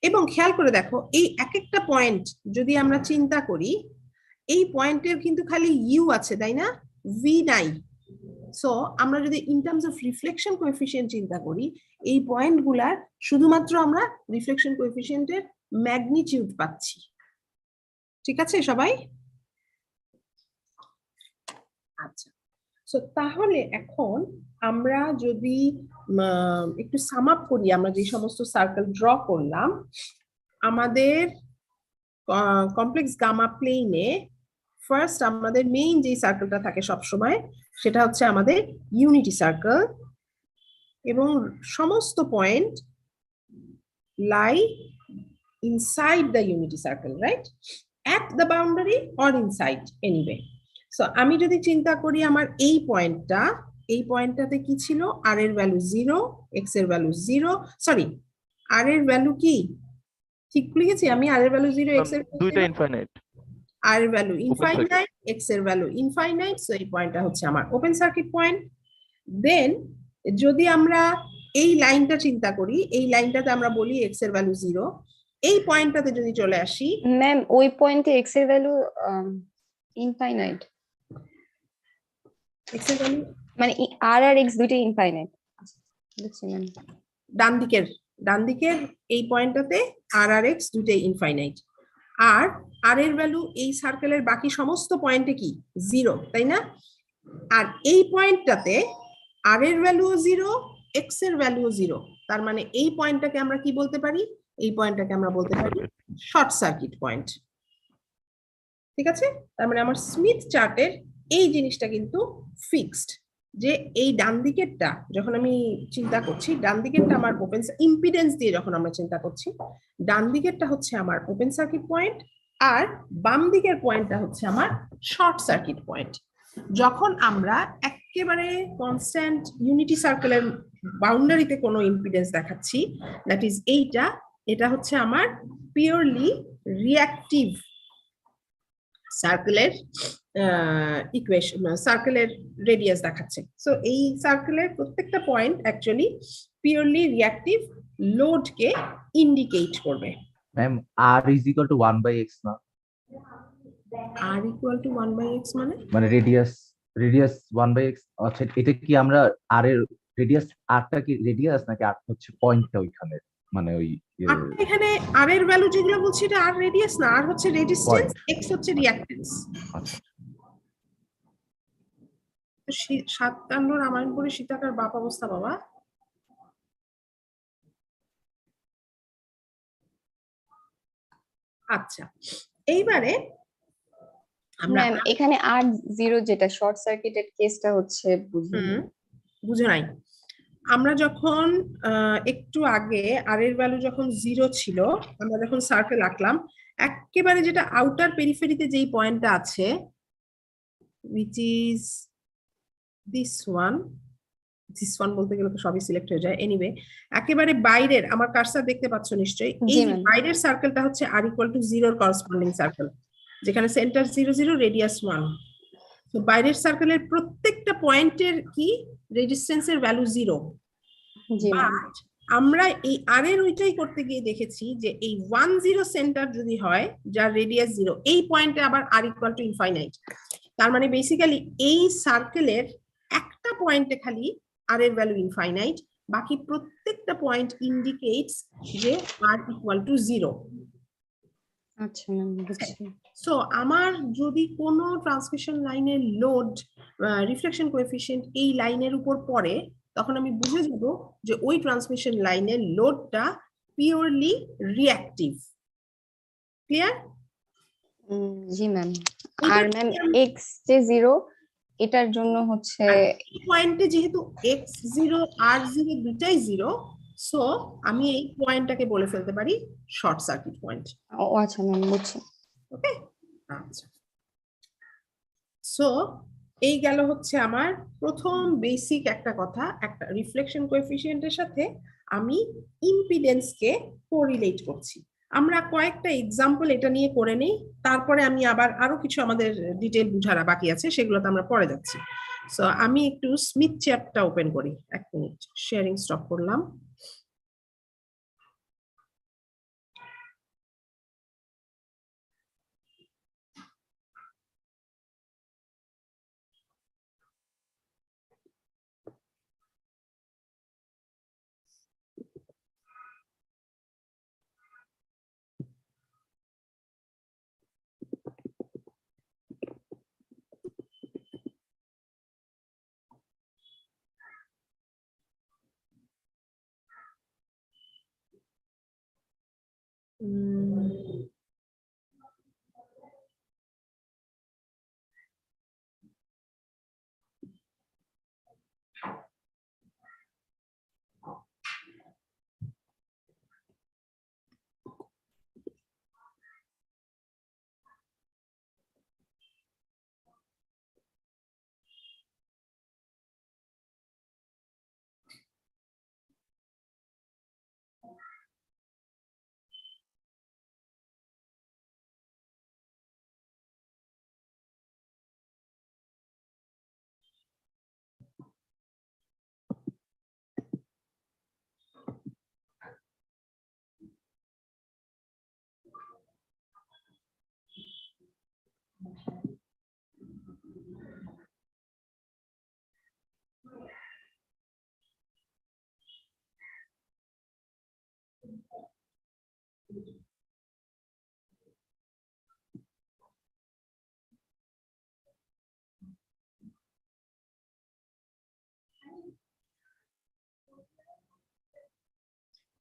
এবং খেয়াল করে দেখো, এই এক একটা পয়েন্ট যদি আমরা চিন্তা করি, এই পয়েন্টের কিন্তু খালি ইউ আছে, তাই না? ভি নাই। সো আমরা যদি in terms of reflection coefficient চিন্তা করি, এই পয়েন্টগুলার শুধুমাত্র আমরা রিফ্লেকশন কোএফিসিয়েন্টের ম্যাগনিটিউড পাচ্ছি। ঠিক আছে সবাই? আচ্ছা, সো তাহলে এখন আমরা যদি একটু সাম আপ করি, আমরা যে সমস্ত সার্কেল ড্র করলাম, আমাদের কমপ্লেক্স গামা প্লেনে ফার্স্ট আমাদের মেইন যে সার্কেলটা থাকে সব সময়, সেটা হচ্ছে আমাদের ইউনিটি সার্কেল, এবং সমস্ত point lie inside the unity circle, right? At the boundary or inside, anyway. So আমি যদি চিন্তা করি আমার এই পয়েন্টটাতে কি ছিল, r এর ভ্যালু 0, x এর ভ্যালু 0, সরি r এর ভ্যালু কি ঠিক লিখেছি আমি, r এর ভ্যালু 0, x এর ভ্যালু দুইটা 0, ইনফাইনাইট। r এর ভ্যালু circuit. ইনফাইনাইট, x এর ভ্যালু ইনফাইনাইট, সো এই পয়েন্টটা হচ্ছে আমার ওপেন সার্কিট পয়েন্ট। দেন যদি আমরা এই লাইনটা চিন্তা করি, এই লাইনটাতে আমরা বলি x এর ভ্যালু 0, এই পয়েন্টটাতে যদি চলে আসি, ম্যাম ওই পয়েন্টে x এর ভ্যালু ইনফাইনাইট, x এর ভ্যালু মানে r আর x দুইটাই ইনফাইনাইট। বুঝছি ম্যাম। ডান দিকের এই পয়েন্টটাতে r আর x দুটোই ইনফাইনাইট, আর r এর ভ্যালু এই সার্কেলের বাকি সমস্ত পয়েন্টে কি 0, তাই না? আর এই পয়েন্টটাতে r এর ভ্যালুও 0, x এর ভ্যালুও 0, তার মানে এই পয়েন্টটাকে আমরা কি বলতে পারি, এই পয়েন্টটাকে আমরা বলতে পারি শর্ট সার্কিট পয়েন্ট। ঠিক আছে, তার মানে আমার স্মিথ চার্টের এই জিনিসটা কিন্তু ফিক্সড, যে এই ডান দিকেরটা যখন আমি চিন্তা করছি, ডান দিকেরটা আমার ওপেন ইম্পিডেন্স দিয়ে যখন আমরা চিন্তা করছি, ডান দিকেরটা হচ্ছে আমার ওপেন সার্কিট পয়েন্ট, আর বাম দিকের পয়েন্টটা হচ্ছে আমার শর্ট সার্কিট পয়েন্ট। যখন আমরা একেবারে কনস্ট্যান্ট ইউনিটি সার্কেলের বাউন্ডারিতে কোনো ইম্পিডেন্স দেখাচ্ছি, দ্যাট ইজ এটা হচ্ছে আমার পিওরলি রিঅ্যাক্টিভ সার্কেলের ইকুয়েশন, সার্কেলের রেডিয়াস দেখাচ্ছে। সো এই সার্কেলের প্রত্যেকটা পয়েন্ট অ্যাকচুয়ালি পিওরলি রিঅ্যাক্টিভ লোডকে ইন্ডিকেট করবে। Ma'am r is equal to 1/x না, r equal to 1/x মানে রেডিয়াস 1/x। আচ্ছা, এটা কি আমরা r এর রেডিয়াস, rটা কি রেডিয়াস নাকি r হচ্ছে পয়েন্টটা ওইখানে, মানে ওই এখানে r এর ভ্যালু যেগুলো বলছি এটা r রেডিয়াস না, r হচ্ছে রেজিস্ট্যান্স, x হচ্ছে রিঅ্যাক্ট্যান্স। আচ্ছা। 57 রামায়ণপুরে সীতাকার বাপ অবস্থা বাবা। আচ্ছা, এইবারে আমরা ম্যাম এখানে r0 যেটা শর্ট সার্কিটেড কেসটা হচ্ছে বুঝে নাই। আমরা যখন একটু আগে r এর ভ্যালু যখন 0 ছিল, আমরা যখন সার্কেল আঁকলাম, একেবারে যেটা আউটার পেরিফেরিতে যেই পয়েন্টটা আছে, which is this one বলতে গেলে তো সবই সিলেক্ট হয়ে যায়, এনিওয়ে একেবারে বাইরের, আমার কার্সার দেখতে পাচ্ছ নিশ্চয়ই, এই জি, ma'am. বাইরের সার্কেলটা হচ্ছে r equal to 0 এর করেসপন্ডিং সার্কেল, যেখানে সেন্টার 0 0, রেডিয়াস 1। তো বাইরের সার্কেলের প্রত্যেকটা পয়েন্টের কি রেজিস্ট্যান্সের ভ্যালু 0। G ma'am. বাট আমরা এই r এর ওইটাই করতে গিয়ে দেখেছি যে এই 1 0 সেন্টার যদি হয়, যার রেডিয়াস 0, এই পয়েন্টে আবার r equal to ইনফাইনাইট। তার মানে বেসিক্যালি এই সার্কেলের একটা পয়েন্টে খালি r এর ভ্যালু ইনফাইনাইট, বাকি প্রত্যেকটা পয়েন্ট ইন্ডিকেটস যে r equal to 0। আচ্ছা ম্যাম, বুঝছি। সো আমার যদি কোনো ট্রান্সমিশন লাইনের লোড রিফ্লেকশন কোএফিশিয়েন্ট এই লাইনের উপর পড়ে, তখন আমি বুঝে যাব যে ওই ট্রান্সমিশন লাইনের লোডটা পিওরলি রিঅ্যাক্টিভ। ক্লিয়ার? জি ম্যাম। আর ম্যাম x যে 0, এটার জন্য হচ্ছে এই পয়েন্টে যেহেতু x0 r0 দুটাই 0, সো আমি এই পয়েন্টটাকে বলে ফেলতে পারি শর্ট সার্কিট পয়েন্ট। ও আচ্ছা ম্যাম, বুঝছি। ওকে, আচ্ছা। সো এই গেল হচ্ছে আমার প্রথম বেসিক একটা কথা, একটা রিফ্লেকশন কোএফিশিয়েন্টের সাথে আমি ইম্পিডেন্সকে কোরিলেট করছি। আমরা কয়েকটা এক্সাম্পল এটা নিয়ে করে নেই, তারপরে আমি আবার আরো কিছু আমাদের ডিটেইল বুঝারা বাকি আছে, সেগুলোতে আমরা পরে যাচ্ছি। সো আমি একটু স্মিথ চ্যাটটা ওপেন করি, 1 মিনিট, শেয়ারিং স্টপ করলাম।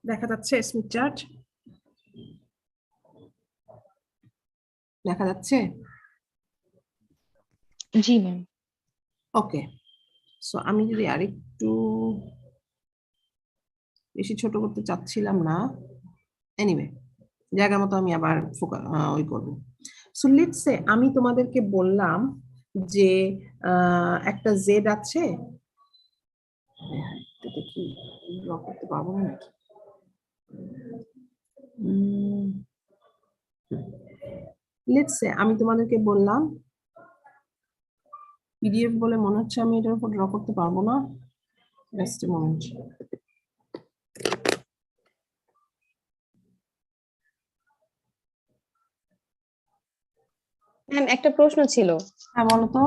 দেখা যাচ্ছে স্মিথ চার্ট? দেখা যাচ্ছে? জি ম্যাম। ওকে, সো আমি যদি আরেকটু বেশি ছোট করতে চাচ্ছিলাম না, এনিওয়ে জায়গা মতো আমি আবার ওই করবো। সো লেটস সে আমি তোমাদেরকে বললাম যে একটা জেড আছে, এটাতে কি ড্র করতে পারবো না নাকি? লেটস সে আমি তোমাদেরকে বললাম, পিডিএফ বলে মনে হচ্ছে আমি এটার উপর ড্র করতে পারবো না। Just a moment. ম্যাম একটা প্রশ্ন ছিল। হ্যাঁ বলো তো।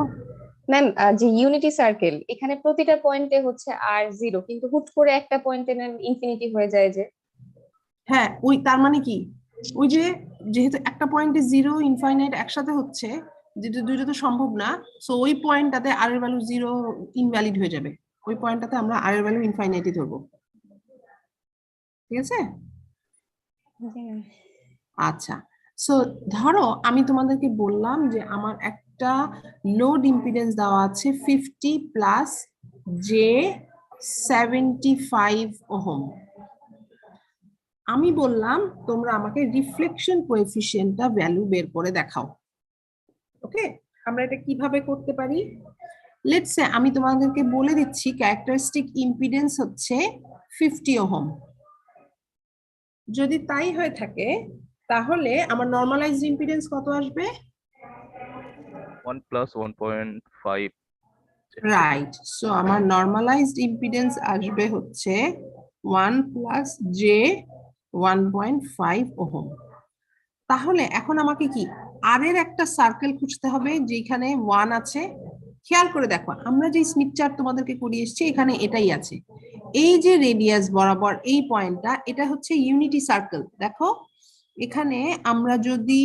ম্যাম যে ইউনিটি সার্কেল, এখানে প্রতিটা পয়েন্টে হচ্ছে আর 0, কিন্তু হুট করে একটা পয়েন্টে ম্যাম ইনফিনিটি হয়ে যায় যে। হ্যাঁ ওই তার মানে কি, ওই যে যেহেতু একটা পয়েন্টে 0 ইনফাইনাইট একসাথে হচ্ছে, যেটা দুইটা তো সম্ভব না, সো ওই পয়েন্টটাতে আর এর ভ্যালু 0 ইনভ্যালিড হয়ে যাবে। ওই পয়েন্টটাতে আমরা আর এর ভ্যালু ইনফাইনাইটই ধরবো, ঠিক আছে? আচ্ছা, সো ধরো আমি তোমাদেরকে বললাম যে আমার একটা লোড ইম্পিডেন্স দেওয়া আছে 50 প্লাস জে 75 ওহম। আমি বললাম তোমরা আমাকে রিফ্লেকশন কোএফিসিয়েন্টটা ভ্যালু বের করে দেখাও। ওকে, আমরা এটা কিভাবে করতে পারি? লেটস সে আমি তোমাদেরকে বলে দিচ্ছি ক্যারেক্টারিস্টিক ইম্পিডেন্স হচ্ছে 50 ওহম। যদি তাই হয়ে থাকে তাহলে আমার নরমালাইজড ইম্পিডেন্স কত আসবে? 1 plus 1.5. রাইট, সো আমার নরমালাইজড ইম্পিডেন্স আসবে হচ্ছে 1 প্লাস জে 1.5 ওহম। তাহলে এখন আমাকে কি আর এর একটা সার্কেল খুঁজতে হবে যেখানে 1 আছে। খেয়াল করে দেখো, আমরা যে স্মিথ চার্ট তোমাদেরকে করিয়ে এসেছি এখানে এটাই আছে। এই যে রেডিয়াস বরাবর এই পয়েন্টটা, এটা হচ্ছে ইউনিটি সার্কেল। দেখো এখানে আমরা যদি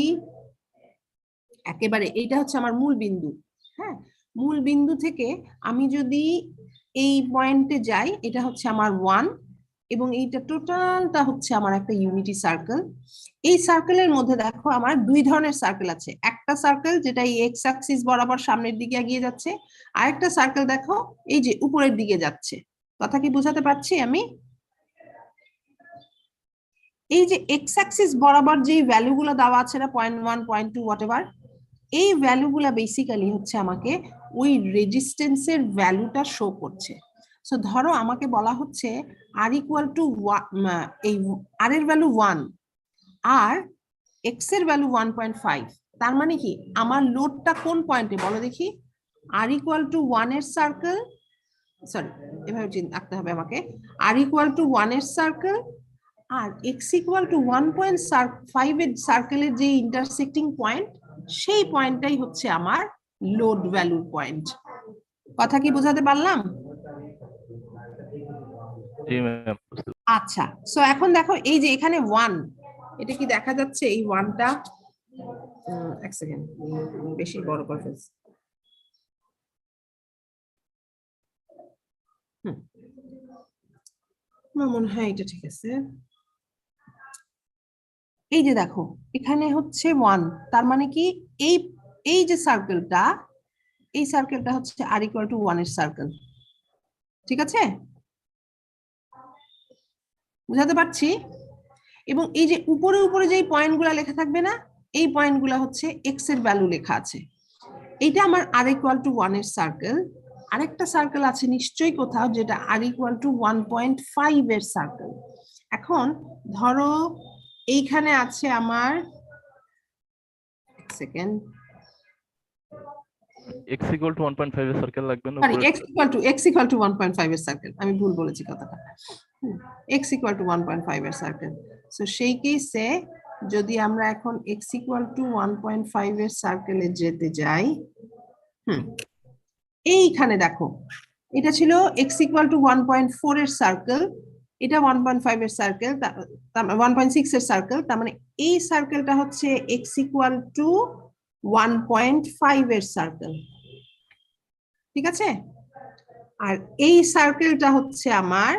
একেবারে, এইটা হচ্ছে আমার মূল বিন্দু, হ্যাঁ, মূল বিন্দু থেকে আমি যদি এই পয়েন্টে যাই, এটা হচ্ছে আমার 1 এবং এইটা টোটালটা হচ্ছে আমার একটা ইউনিটি সার্কেল। এই সার্কেলের মধ্যে দেখো আমার দুই ধরনের সার্কেল আছে। একটা সার্কেল যেটা এই এক্স অ্যাক্সিস বরাবর সামনের দিকে এগিয়ে যাচ্ছে, আরেকটা সার্কেল দেখো এই যে উপরের দিকে যাচ্ছে। কথা কি বোঝাতে পারছি আমি? এই যে এক্স অ্যাক্সিস বরাবর যে ভ্যালুগুলো দেওয়া আছে না 0.1 0.2 হোয়াটএভার, এই ভ্যালুগুলা বেসিক্যালি হচ্ছে আমাকে ওই রেজিস্ট্যান্সের ভ্যালুটা শো করছে। সো ধরো আমাকে বলা হচ্ছে আর ইকুয়াল টু এই আর এর ভ্যালু 1 আর এক্স এর ভ্যালু 1.5। তার মানে কি আমার লোডটা কোন পয়েন্টে বলো দেখি? আর ইকুয়াল টু 1 এর সার্কেল, সরি এভাবে আঁকতে হবে আমাকে, আর ইকুয়াল টু 1 এর সার্কেল আর এক্স ইকুয়াল টু 1.5 এর সার্কেলের যে ইন্টারসেক্টিং পয়েন্ট, সেই পয়েন্টটাই হচ্ছে আমার লোড ভ্যালুর পয়েন্ট। কথা কি বোঝাতে পারলাম? জি ম্যাম। আচ্ছা, সো এখন দেখো এই যে এখানে 1, এটা কি দেখা যাচ্ছে এই 1টা? এক সেকেন্ড, বেশি বড় করে ফেলছি। আমার মনে হয় এটা ঠিক আছে। এই যে দেখো এখানে হচ্ছে 1, তার মানে কি এই এই যে সার্কেলটা, এই সার্কেলটা হচ্ছে আর ইকুয়াল টু 1 এর সার্কেল, ঠিক আছে? বুঝাতে পারছি? এবং এই যে উপরে উপরে যে পয়েন্টগুলো লেখা থাকবে না, এই পয়েন্টগুলো হচ্ছে এক্স এর ভ্যালু লেখা আছে। এইটা আমার আর ইকুয়াল টু 1 এর সার্কেল। আরেকটা সার্কেল আছে নিশ্চয়ই কোথাও যেটা আর ইকুয়াল টু 1.5 এর সার্কেল। এখন ধরো এইখানে আছে আমার, এক সেকেন্ড, x equal to 1.5 এর সার্কেল লাগবে না সরি উপরে? x equal to 1.5 এর সার্কেল, আমি ভুল বলেছি কথাটা। x equal to 1.5 এর সার্কেল। সো সেই কেসে যদি আমরা এখন x equal to 1.5 এর সার্কেলে যেতে যাই, এইখানে দেখো এটা ছিল x equal to 1.4 এর সার্কেল, এটা 1.5 এর সার্কেল, 1.6 এর সার্কেল, তার মানে এই সার্কেলটা হচ্ছে x ইকুয়াল টু 1.5 এর সার্কেল, ঠিক আছে? আর এই সার্কেলটা হচ্ছে আমার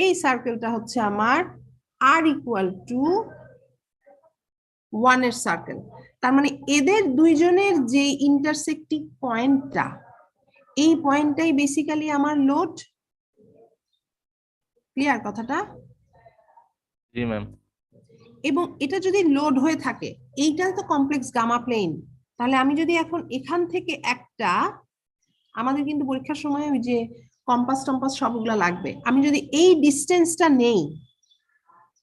এই সার্কেলটা হচ্ছে আমার r ইকুয়াল টু 1 এর সার্কেল। তার মানে এদের দুইজনের যে ইন্টারসেক্টিং পয়েন্টটা, এই পয়েন্টটাই বেসিক্যালি আমার লোড। ক্লিয়ার কথাটা? জি ম্যাম। এবং এটা যদি লোড হয়ে থাকে, এইটা তো কমপ্লেক্স গামা প্লেন, তাহলে আমি যদি এখন এখান থেকে একটা, আমাদের কিন্তু পরীক্ষার সময় ওই যে কম্পাস টম্পাস সবগুলা লাগবে, আমি যদি এই ডিসটেন্সটা নেই,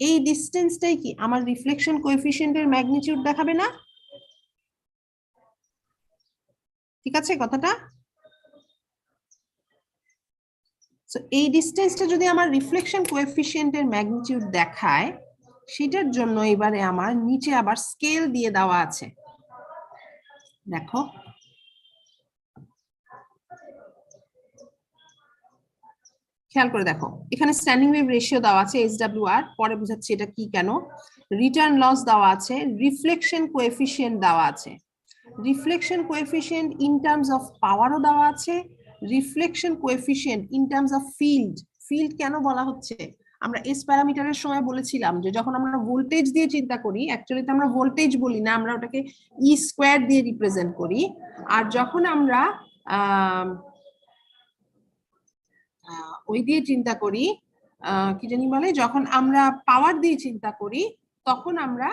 এই ডিসটেন্সটাই কি আমার রিফ্লেকশন কোএফিসিয়েন্টের ম্যাগনিটিউড দেখাবে না? ঠিক আছে কথাটা? সো এই ডিসটেন্সটা যদি আমার রিফ্লেকশন কোএফিসিয়েন্টের ম্যাগনিটিউড দেখায়, সেটার জন্য এবারে আমার নিচে আবার স্কেল দিয়ে দেওয়া আছে। দেখো খেয়াল করে দেখো, এখানে স্ট্যান্ডিং ওয়েভ রেশিও দেওয়া আছে SWR, পরে বুঝাচ্ছি এটা কি কেন। রিটার্ন লস দেওয়া আছে, রিফ্লেকশন কোএফিসিয়েন্ট দেওয়া আছে, reflection coefficient in terms of পাওয়ারও দেওয়া আছে, reflection coefficient in terms of field. Field কেন বলা হচ্ছে? আমরা এস প্যারামিটারের সময় বলেছিলাম যে যখন আমরা ভোল্টেজ দিয়ে চিন্তা করি, অ্যাকচুয়ালি তো আমরা ভোল্টেজ বলি না, আমরা ওটাকে ই স্কোয়ার দিয়ে রিপ্রেজেন্ট করি। আর যখন আমরা ওই দিয়ে চিন্তা করি, কি জানি বলে, যখন আমরা পাওয়ার দিয়ে চিন্তা করি, তখন আমরা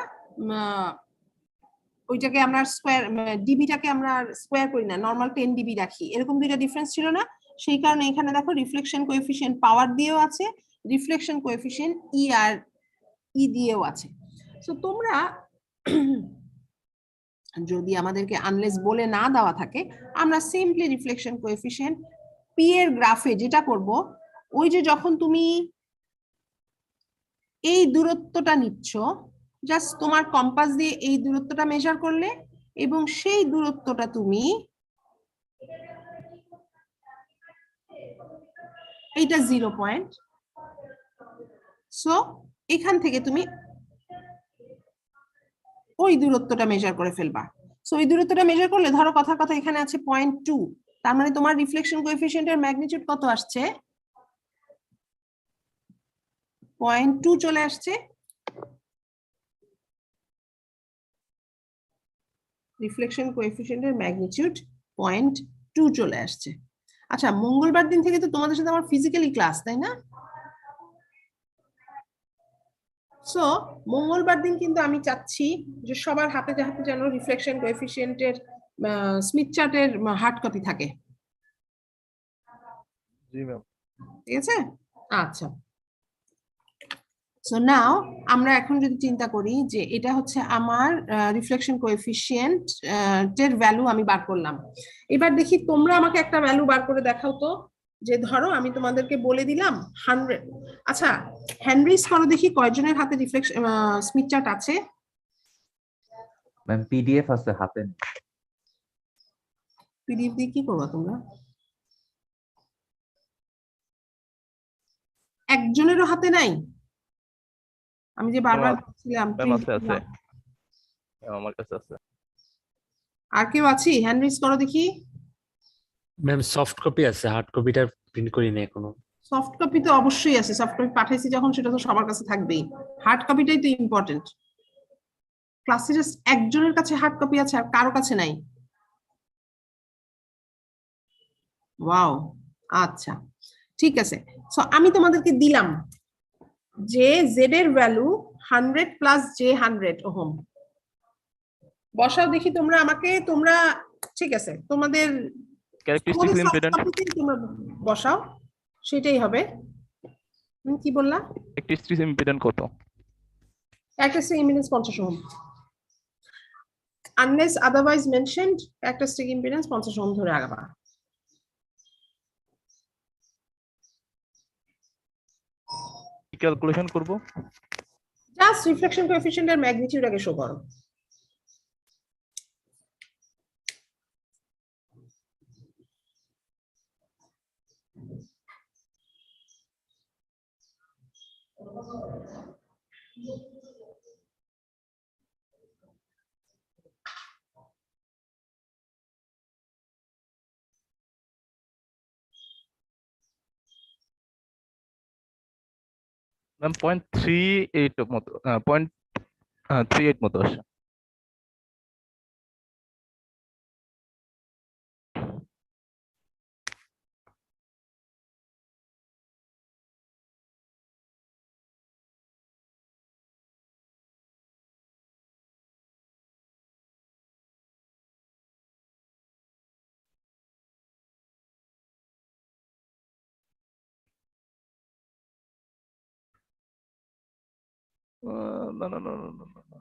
ওইটাকে আমরা স্কোয়ার, ডিবিটাকে আমরা স্কোয়ার করি না, নর্মাল 10 ডিবি রাখি, এরকম দুইটা ডিফারেন্স ছিল না? সেই কারণে এখানে দেখো রিফ্লেকশন কোএফিসিয়েন্ট পাওয়ার দিয়েও আছে, রিফ্লেকশন কোএফিসিয়েন্ট ই আর ই দিয়েও আছে। সো তোমরা যদি আমাদেরকে আনলেস বলে না দেওয়া থাকে, আমরা সিম্পলি রিফ্লেকশন কোএফিসিয়েন্ট পি এর গ্রাফে যেটা করব, ওই যে যখন তুমি এই দূরত্বটা নিচ্ছ, জাস্ট তোমার কম্পাস দিয়ে এই দূরত্বটা মেজার করলে, এবং সেই দূরত্বটা তুমি এইটা 0 পয়েন্ট, সো এখান থেকে তুমি ওই দূরত্বটা মেজার করে ফেলবা। সো ওই দূরত্বটা মেজার করলে ধরো কথার কথা এখানে আছে 0.2, তার মানে তোমার রিফ্লেকশন কোএফিসিয়েন্টের ম্যাগনিটিউড কত আসছে? 0.2 চলে আসছে। রিফ্লেকশন কোএফিসিয়েন্টের ম্যাগনিটিউড 0.2 চলে আসছে। আচ্ছা, মঙ্গলবার দিন থেকে তো তোমাদের সাথে আমার ফিজিক্যালি ক্লাস, তাই না? সো মঙ্গলবার দিন কিন্তু আমি চাচ্ছি যে সবার হাতে হাতে যেন রিফ্লেকশন কোএফিসিয়েন্টের স্মিথ চার্টের হার্ড কপি থাকে। জি ম্যাম। ঠিক আছে? আচ্ছা, সো নাও আমরা এখন যদি চিন্তা করি যে এটা হচ্ছে আমার রিফ্লেকশন কোএফিসিয়েন্ট এর ভ্যালু আমি বার করলাম। এবার দেখি তোমরা আমাকে একটা ভ্যালু বার করে দেখাও তো, যে ধরো আমি তোমাদেরকে বলে দিলাম 100। আচ্ছা, হ্যান্ডরিজ করো দেখি কয়জনের হাতে রিফ্লেকশন স্মিথ চার্ট আছে? ম্যাম পিডিএফ আছে হাতে। পিডিএফ দিয়ে কি করবা তোমরা? একজনেরও হাতে নাই? আমি যে বারবার বলছিলাম ম্যাম আছে আছে, আমার কাছে আছে। আর কেউ আছি? হ্যান্ড রেজ করো দেখি। ম্যাম সফট কপি আছে, হার্ড কপিটা প্রিন্ট করি না এখনো। সফট কপি তো অবশ্যই আছে, সফট কপি পাঠাইছি যখন, সেটা তো সবার কাছে থাকবেই। হার্ড কপিটাই তো ইম্পর্টেন্ট। ক্লাসে জাস্ট একজনের কাছে হার্ড কপি আছে আর কারো কাছে নাই। ওয়াও, আচ্ছা ঠিক আছে। সো আমি তোমাদেরকে দিলাম যে জেড এর ভ্যালু 100 প্লাস জে 100 ওহম। বসাও দেখি তোমরা আমাকে, তোমরা ঠিক আছে তোমাদের ক্যারেক্টারিস্টিক্স ইম্পিডেন্স, তোমরা বসাও, সেটাই হবে। কি বললা? ক্যারেক্টারিস্টিক্স ইম্পিডেন্স কত? Characteristic impedance 50 ohm. Unless otherwise mentioned, characteristic impedance 50 ohm ধরে আগাবা। কি ক্যালকুলেশন করব? জাস্ট রিফ্লেকশন কোএফিসিয়েন্ট এর ম্যাগনিটিউড আগে শো করো। ম্যাম 0.38 মতো 0.38 মতো আসে। না না না না না না, না।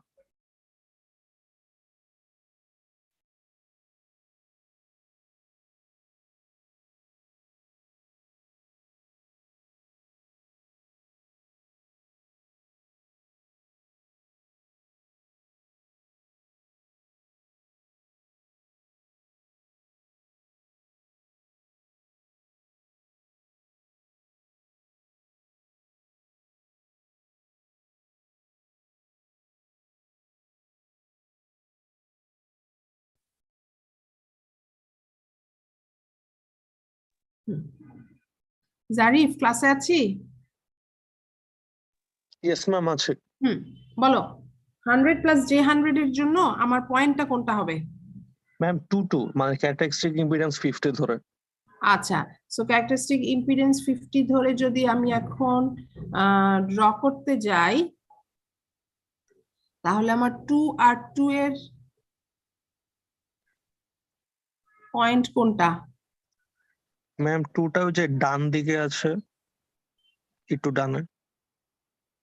জারিফ ক্লাসে আছি? ইয়েস ম্যাম আছে। বলো 100 প্লাস J100 এর জন্য আমার পয়েন্টটা কোনটা হবে? ম্যাম 2 মানে ক্যারেক্টারিস্টিক ইম্পিডেন্স 50 ধরে। আচ্ছা, সো ক্যারেক্টারিস্টিক ইম্পিডেন্স 50 ধরে যদি আমি এখন ড্র করতে যাই, তাহলে আমার 2 আর 2 এর পয়েন্ট কোনটা? ম্যাম 2টা ওই যে ডান দিকে আছে, একটু ডানে।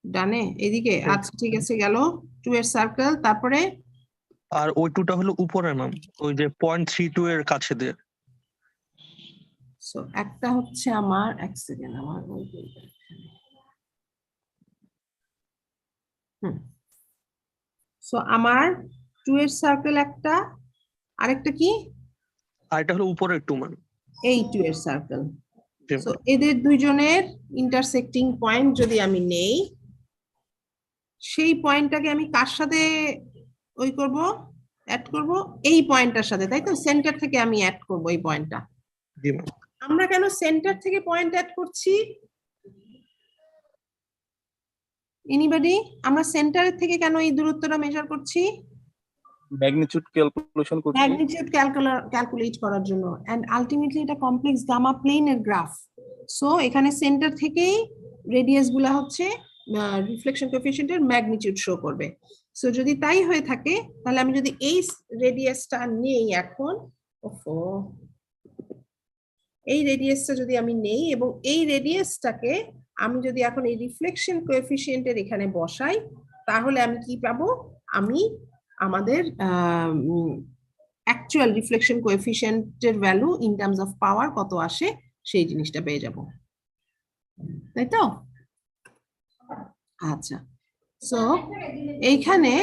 ডানে এদিকে? আচ্ছা ঠিক আছে, গেল 2 এর সার্কেল, তারপরে আর ওই 2টা হলো উপরে ম্যাম, ওই যে 0.32 এর কাছে দিয়ে। সো একটা হচ্ছে আমার, এক সেকেন্ড, আমার ওই বইটা এখানে। সো আমার 2 এর সার্কেল একটা, আরেকটা কি? আর এটা হলো উপরের 2 ম্যাম। এই 2 এর সার্কেল। সো এদের দুইজনের ইন্টারসেক্টিং পয়েন্ট যদি আমি নেই, সেই পয়েন্টটাকে আমি কার সাথে ওই করব, অ্যাড করব? এই পয়েন্টটার সাথে, তাই তো? সেন্টার থেকে আমি অ্যাড করব এই পয়েন্টটা। জি ম্যাম। আমরা কেন সেন্টার থেকে পয়েন্ট অ্যাড করছি? এনিবডি? আমরা সেন্টারের থেকে কেন এই দূরত্বটা মেজার করছি? ম্যাগনিটিউড ক্যালকুলেশন করছি। ম্যাগনিটিউড ক্যালকুলেট করার জন্য, এন্ড আলটিমেটলি এটা কমপ্লেক্স গামা প্লেনের গ্রাফ। সো এখানে সেন্টার থেকেই রেডিয়াস গুলা হচ্ছে রিফ্লেকশন কোএফিশিয়েন্টের ম্যাগনিটিউড শো করবে। সো যদি তাই হয়ে থাকে, তাহলে আমি যদি এই রেডিয়াসটা নেই এখন, ওফো, এই রেডিয়াসটা যদি আমি নেই এবং এই রেডিয়াসটাকে আমি যদি এখন এই রিফ্লেকশন কোএফিশিয়েন্টের এখানে বসাই, তাহলে আমি কি পাবো? আমি আমাদের অ্যাকচুয়াল রিফ্লেকশন কোএফিশিয়েন্টের value in terms of power কত আসে সেই জিনিসটা পেয়ে যাব, তাই তো? আচ্ছা, সো এইখানে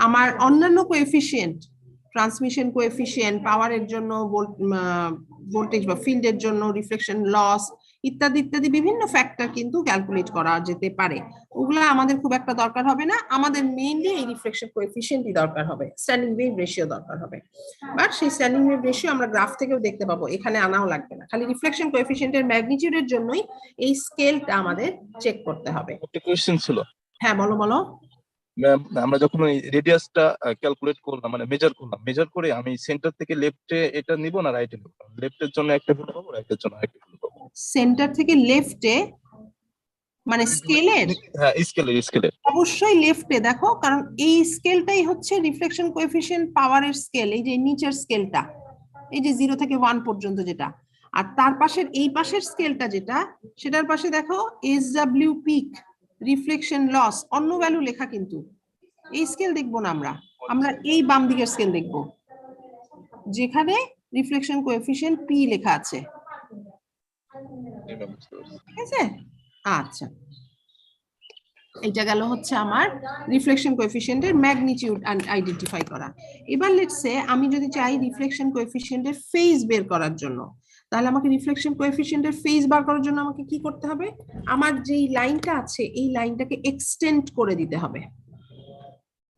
আমার অন্যান্য কোএফিশিয়েন্ট, ট্রান্সমিশন কোএফিশিয়েন্ট, পাওয়ারের জন্য, ভোল্টেজ বা ফিল্ডের জন্য, রিফ্লেকশন লস ইত্যাদি ইত্যাদি বিভিন্ন ফ্যাক্টর কিন্তু ক্যালকুলেট করা যেতে পারে। ওগুলা আমাদের খুব একটা দরকার হবে না, আমাদের মেইনলি এই রিফ্লেকশন কোএফিশিয়েন্টই দরকার হবে, স্ট্যান্ডিং ওয়েভ রেশিও দরকার হবে। বাট সেই স্ট্যান্ডিং ওয়েভ রেশিও আমরা গ্রাফ থেকেও দেখতে পাবো, এখানে আনাও লাগবে না, খালি রিফ্লেকশন কোএফিশিয়েন্টের ম্যাগনিটিউডের জন্যই এই স্কেলটা আমাদের চেক করতে হবে। একটা কোশ্চেন ছিল হ্যাঁ বলো বলো। ম্যাম, আমরা যখন ওই রেডিয়াসটা ক্যালকুলেট করলাম, মানে মেজার করে আমি সেন্টার থেকে লেফটে এটা নিব না রাইটে নিব? লেফটের জন্য একটা ভ্যালু পাবো, রাইটের জন্য আরেকটা ভ্যালু পাবো। সেন্টার থেকে লেফটে মানে স্কেলের? হ্যাঁ, স্কেলের। অবশ্যই লেফটে দেখো, কারণ এই স্কেলটাই হচ্ছে রিফ্লেকশন কোএফিশিয়েন্ট পাওয়ারের স্কেল, এই যে নিচের স্কেলটা, এই যে 0 থেকে 1 পর্যন্ত যেটা, আর তার পাশের এই পাশের স্কেলটা যেটা, সেটার পাশে দেখো SW পিক, রিফ্লেকশন লস, অন্য ভ্যালু লেখা, কিন্তু এই স্কেল দেখবো না আমরা, আমরা এই বাম দিকের স্কেল দেখবো যেখানে রিফ্লেকশন কোএফিশিয়েন্ট P লেখা আছে, ঠিক আছে? আচ্ছা, এটা গেল হচ্ছে আমার রিফ্লেকশন কোএফিশিয়েন্টের ম্যাগনিটিউড আইডেন্টিফাই করা। এবার লেটস সে আমি যদি চাই রিফ্লেকশন কোএফিশিয়েন্টের ফেজ বের করার জন্য, তাহলে আমাকে রিফ্লেকশন কোএফিশিয়েন্টের ফেজ বার করার জন্য আমাকে কি করতে হবে? আমার যেই লাইনটা আছে এই লাইনটাকে এক্সটেন্ড করে দিতে হবে।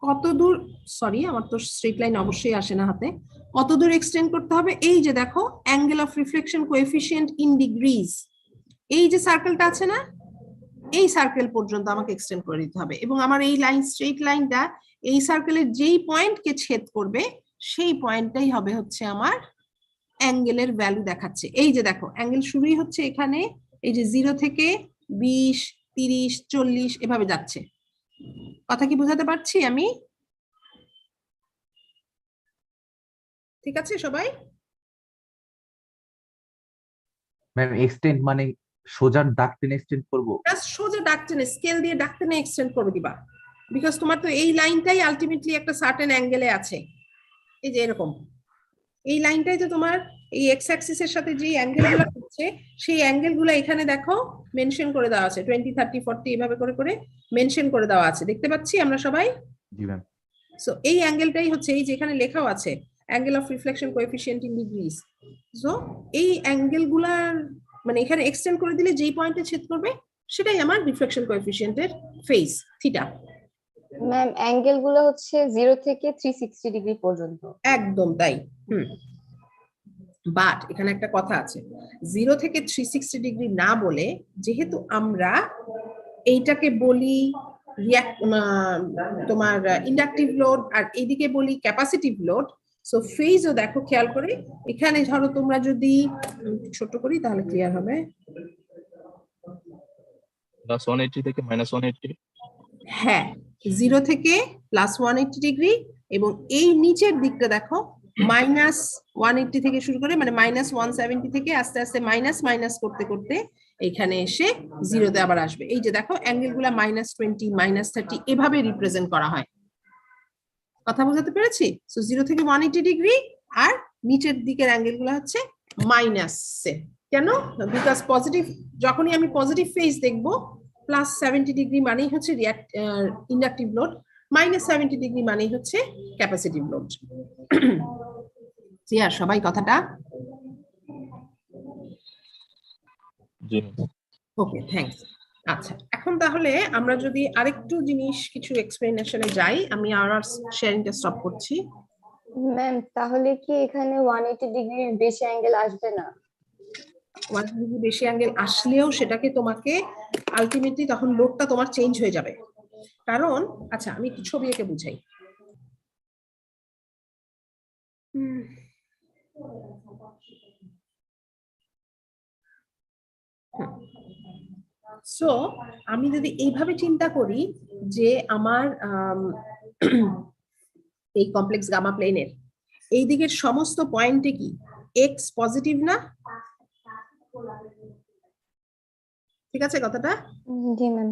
কত দূর? সরি, আমার তো স্ট্রেট লাইন অবশ্যই আসে না হাতে। কত দূর এক্সটেন্ড করতে হবে? এই যে দেখো angle of reflection coefficient in degrees, এই যে সার্কেলটা আছে না, এই সার্কেল পর্যন্ত আমাকে এক্সটেন্ড করে দিতে হবে, এবং আমার এই লাইন স্ট্রেট লাইনটা এই সার্কেলের যেই পয়েন্টকে ছেদ করবে সেই পয়েন্টটাই হবে হচ্ছে আমার অ্যাঙ্গেলের ভ্যালু দেখাচ্ছে। এই যে দেখো অ্যাঙ্গেল শুরুই হচ্ছে এখানে, এই যে 0 থেকে 20, 30, 40 এভাবে যাচ্ছে। কথা কি বোঝাতে পারছি আমি? ঠিক আছে সবাই? ম্যাম এক্সটেন্ড মানে সোজা দাগ টেনে এক্সটেন্ড করবো? জাস্ট সোজা ডাক টেনে স্কেল দিয়ে ডাক টেনে এক্সটেন্ড করে দিবা, বিকজ তোমার তো এই লাইনটাই আলটিমেটলি একটা সার্টেন অ্যাঙ্গেলে আছে। এই যে এরকম এই লাইনটাই তো তোমার এই এক্স অ্যাক্সিসের সাথে যে অ্যাঙ্গেলগুলো হচ্ছে সেই অ্যাঙ্গেলগুলো এখানে দেখো মেনশন করে দেওয়া আছে, 20, 30, 40 এভাবে করে করে মেনশন করে দেওয়া আছে, দেখতে পাচ্ছি আমরা সবাই। জি ম্যাম। সো এই অ্যাঙ্গেলটাই হচ্ছে এই যেখানে লেখাও আছে angle of reflection coefficient in degrees. So এই অ্যাঙ্গেলগুলার মানে এখানে এক্সটেন্ড করে দিলে যেই পয়েন্টে ছেদ করবে সেটাই আমার রিফ্লেকশন কোএফিসিয়েন্টের ফেজ থিটা। ম্যাম অ্যাঙ্গেল গুলো হচ্ছে 0 থেকে 360 ডিগ্রি পর্যন্ত। একদম তাই। বাট এখানে একটা কথা আছে, 0 থেকে 360 ডিগ্রি না বলে যেহেতু আমরা এইটাকে বলি তোমার ইন্ডাকটিভ লোড আর এইদিকে বলি ক্যাপাসিটিভ লোড, সো ফেজও দেখো খেয়াল করে এখানে ধরো তোমরা যদি ছোট করি তাহলে ক্লিয়ার হবে। +180 থেকে -180। হ্যাঁ 0 থেকে +180 ডিগ্রি, এবং এই নিচের দিকটা দেখো -180 থেকে শুরু করে মানে -170 থেকে আস্তে আস্তে মাইনাস মাইনাস করতে করতে এখানে এসে 0তে আবার আসবে। এই যে দেখো অ্যাঙ্গেল গুলা -20, -30 এভাবে রিপ্রেজেন্ট করা হয়। কথা বোঝাতে পেরেছি? সো 0 থেকে 180 ডিগ্রি আর নিচের দিকের অ্যাঙ্গেল গুলা হচ্ছে মাইনাসে। কেন? বিকজ পজিটিভ, যখনই আমি পজিটিভ ফেজ দেখবো +70 ডিগ্রি মানেই হচ্ছে ইন্ডাকটিভ লোড, -70 ডিগ্রি মানেই হচ্ছে ক্যাপাসিটিভ লোড। ক্লিয়ার সবাই কথাটা? জি। Okay thanks. আচ্ছা এখন তাহলে আমরা যদি আরেকটু জিনিস কিছু এক্সপ্লেনেশনে যাই, আমি আর শেয়ারিংটা স্টপ করছি। ম্যাম তাহলে কি এখানে 180 ডিগ্রির বেশি অ্যাঙ্গেল আসবে না? 180 ডিগ্রি বেশি অ্যাঙ্গেল আসলেও সেটাকে তোমাকে আলটিমেটলি তখন লোডটা তোমার চেঞ্জ হয়ে যাবে। কারণ আচ্ছা আমি একটু ছবি এঁকে বুঝাই। সো আমি যদি এইভাবে চিন্তা করি যে আমার এই কমপ্লেক্স গামা প্লেনের এই দিকের সমস্ত পয়েন্টে কি এক্স পজিটিভ না? ঠিক আছে কথাটা? জি ম্যাম।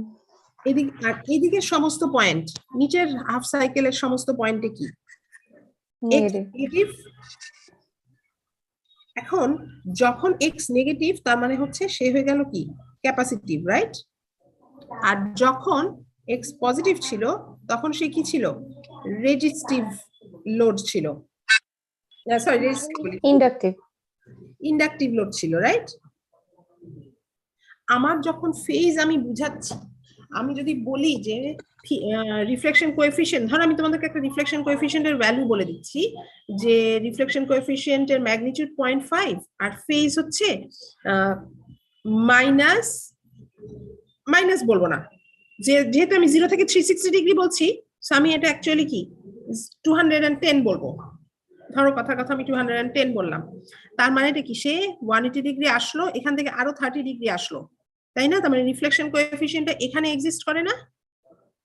এদিকে আর এইদিকের সমস্ত পয়েন্ট নিচের হাফ সাইকেলের সমস্ত পয়েন্টে কি এক্স নেগেটিভ। এখন যখন এক্স নেগেটিভ তার মানে হচ্ছে সে হয়ে গেল কি ক্যাপাসিটিভ, রাইট? আর যখন এক্স পজিটিভ ছিল তখন সে কি ছিল? রেজিস্টিভ লোড ছিল, সরি ইন্ডাকটিভ লোড ছিল, রাইট? আমার যখন ফেজ আমি বুঝাচ্ছি, আমি যদি বলি যে রিফ্লেকশন কোএফিসিয়েন্ট, ধরো আমি তোমাদেরকে একটা রিফ্লেকশন কোএফিসিয়েন্টের ভ্যালু বলে দিচ্ছি যে রিফ্লেকশন কোএফিসিয়েন্টের ম্যাগনিটিউড 0.5 আর ফেজ হচ্ছে মাইনাস বলবো না, যেহেতু আমি 0 থেকে 360 ডিগ্রি বলছি, সো আমি এটা অ্যাকচুয়ালি কি 210 বলবো। ধরো কথা আমি 210 বললাম, তার মানে এটা কি সে 180 ডিগ্রি আসলো, এখান থেকে আরো 30 ডিগ্রি আসলো, তাই না? তার মানে রিফ্লেকশন কোএফিসিয়েন্টটা এখানে এক্সিস্ট করে না?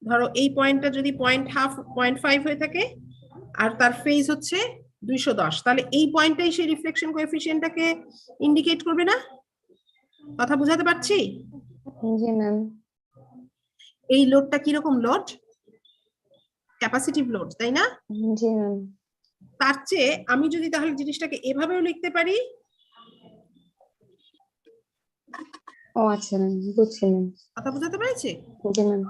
ধরো এই পয়েন্টটা যদি 0.5 হয়ে থাকে আর তার ফেজ হচ্ছে 210, তাহলে এই পয়েন্টটাই সেই রিফ্লেকশন কোএফিসিয়েন্টটাকে ইন্ডিকেট করবে না? কথা বুঝাতে পারছি? জি ম্যাম। এই লোডটা কিরকম লোড? ক্যাপাসিটিভ লোড, তাই না? জি ম্যাম। তার চেয়ে আমি যদি তাহলে জিনিসটাকে এভাবেও লিখতে পারি। ও আচ্ছা ম্যাম, বুঝছি ম্যাম। কথা বুঝাতে পেরেছি? জি ম্যাম।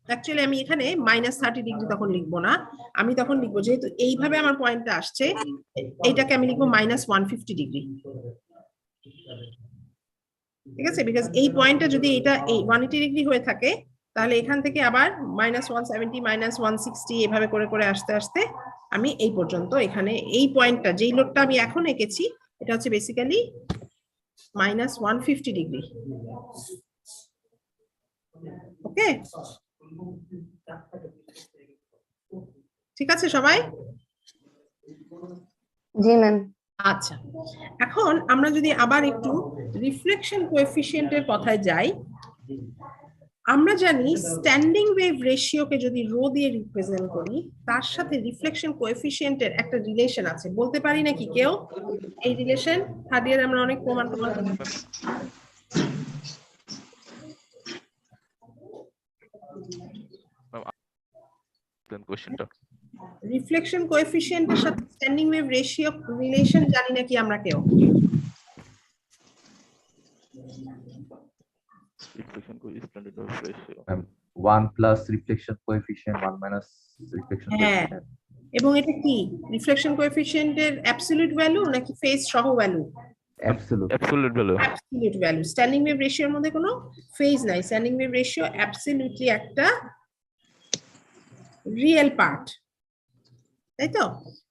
অ্যাকচুয়ালি আমি এখানে -30 ডিগ্রি তখন লিখবো না, আমি তখন লিখবো যেহেতু এইভাবে আমার পয়েন্টটা আসছে এইটাকে আমি লিখবো -150 ডিগ্রি। ঠিক আছে? বিকজ এই পয়েন্টটা যদি এটা এই 180 ডিগ্রি হয়ে থাকে তাহলে এখান থেকে আবার -170 -160 এভাবে করে করে আস্তে আস্তে আমি এই পর্যন্ত এখানে এই পয়েন্টটা যেই লোডটা আমি এখন এঁকেছি এটা হচ্ছে বেসিক্যালি -150 ডিগ্রি। ওকে, ঠিক আছে সবাই? জি ম্যাম। আচ্ছা, এখন আমরা যদি আবার একটু রিফ্লেকশন কোএফিসিয়েন্টের কথায় যাই, আমরা জানি স্ট্যান্ডিং ওয়েভ রেশিওকে যদি রো দিয়ে রিপ্রেজেন্ট করি, তার সাথে রিফ্লেকশন কোএফিসিয়েন্টের একটা রিলেশন আছে, বলতে পারি নাকি কেউ এই রিলেশন? থার্ড ইয়ার আমরা অনেক প্রমাণ কোশ্চেনটা রিফ্লেকশন কোএফিসিয়েন্টের সাথে স্ট্যান্ডিং ওয়েভ রেশিও রিলেশন জানি নাকি আমরা কেউ? Reflection coefficient ratio 1 plus reflection coefficient 1 minus reflection হ্যাঁ, এবং এটা কি রিফ্লেকশন কোএফিসিয়েন্টের অ্যাবসলিউট ভ্যালু নাকি ফেজ সহ value? Absolute value. Absolute value. Standing wave রেশিওর মধ্যে কোনো ফেজ নাই, স্ট্যান্ডিং ওয়েভ রেশিও অ্যাবসলিউটলি একটা রিয়েল পার্ট, তাই তো?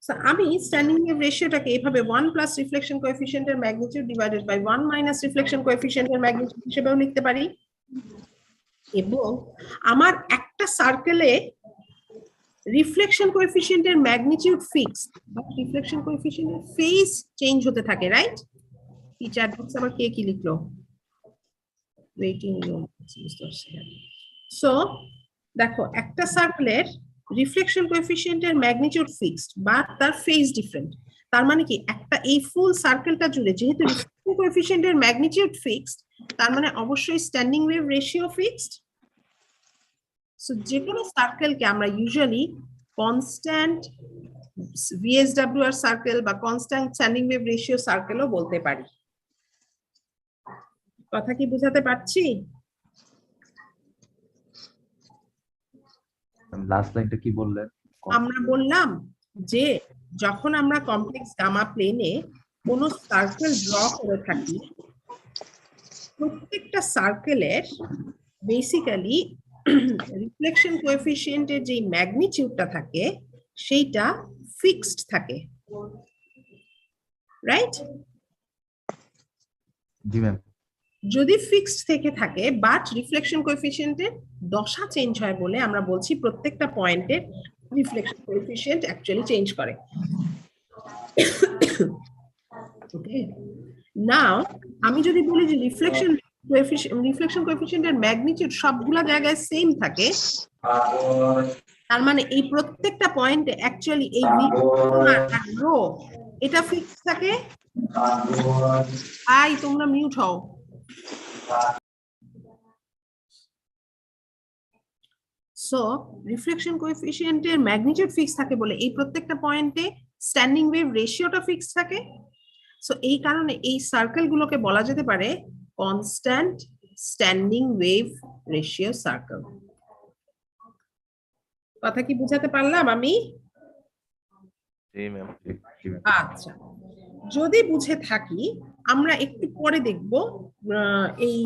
So, আমি স্ট্যান্ডিং ওয়েভ রেশিওটাকে এইভাবে 1 প্লাস রিফ্লেকশন কোএফিসিয়েন্টের magnitude divided by 1 minus reflection কোএফিসিয়েন্টের ম্যাগনিটিউড হিসেবেও লিখতে পারি। এবং আমার একটা সার্কেলে রিফ্লেকশন কোএফিসিয়েন্টের ম্যাগনিটিউড ফিক্সড, বাট রিফ্লেকশন কোএফিসিয়েন্টের ফেজ চেঞ্জ হতে থাকে, রাইট? কি চ্যাট বক্স আবার কে কি লিখলো? Waiting room. সো দেখো, একটা সার্কেলের রিফ্লেকশন কোএফিসিয়েন্টের ম্যাগনিটিউড ফিক্সড বাট তার ফেজ ডিফারেন্ট। তার মানে কি, একটা এই ফুল সার্কেলটা জুড়ে যেহেতু রিফ্লেকশন কোএফিসিয়েন্টের ম্যাগনিটিউড ফিক্সড, তার মানে অবশ্যই standing wave ratio fixed. So যে কোনো সার্কেলকে আমরা ইউজুয়ালি কনস্ট্যান্ট ভিএসডব্লিউআর সার্কেল বা কনস্ট্যান্ট স্ট্যান্ডিং ওয়েভ রেশিও সার্কেলও বলতে পারি। কথা কি বোঝাতে পারছি? লাস্ট লাইনটা কি বললেন? আমরা বললাম যে যখন আমরা কমপ্লেক্স গামা প্লেনে কোন সার্কেল ড্র করে থাকি, প্রত্যেকটা সার্কেলের বেসিক্যালি রিফ্লেকশন কোএফিসিয়েন্টের যে ম্যাগনিটিউডটা থাকে সেইটা ফিক্সড থাকে, রাইট? জি ম্যাম। যদি ফিক্সড থেকে থাকে বাট রিফ্লেকশন কোএফিসিয়েন্টের দশা চেঞ্জ হয় বলে আমরা বলছি প্রত্যেকটা পয়েন্টের রিফ্লেকশন কোএফিসিয়েন্ট অ্যাকচুয়ালি চেঞ্জ করে। ওকে, নাও আমি যদি বলি যে রিফ্লেকশন কোএফিসিয়েন্টের ম্যাগনিটিউড সবগুলা জায়গায় সেম থাকে, তার মানে এই প্রত্যেকটা পয়েন্টে অ্যাকচুয়ালি এই রো এটা ফিক্সড থাকে। আই তোমরা মিউট হও। সো রিফ্লেকশন কোএফিসিয়েন্টের ম্যাগনিটিউড ফিক্স থাকে বলে এই প্রত্যেকটা পয়েন্টে স্ট্যান্ডিং ওয়েভ রেশিওটা ফিক্স থাকে। সো এই কারণে এই সার্কেল গুলোকে বলা যেতে পারে constant standing wave ratio circle. কথা কি বুঝাতে পারলাম আমি? আচ্ছা, যদি বুঝে থাকি আমরা একটু পরে দেখব এই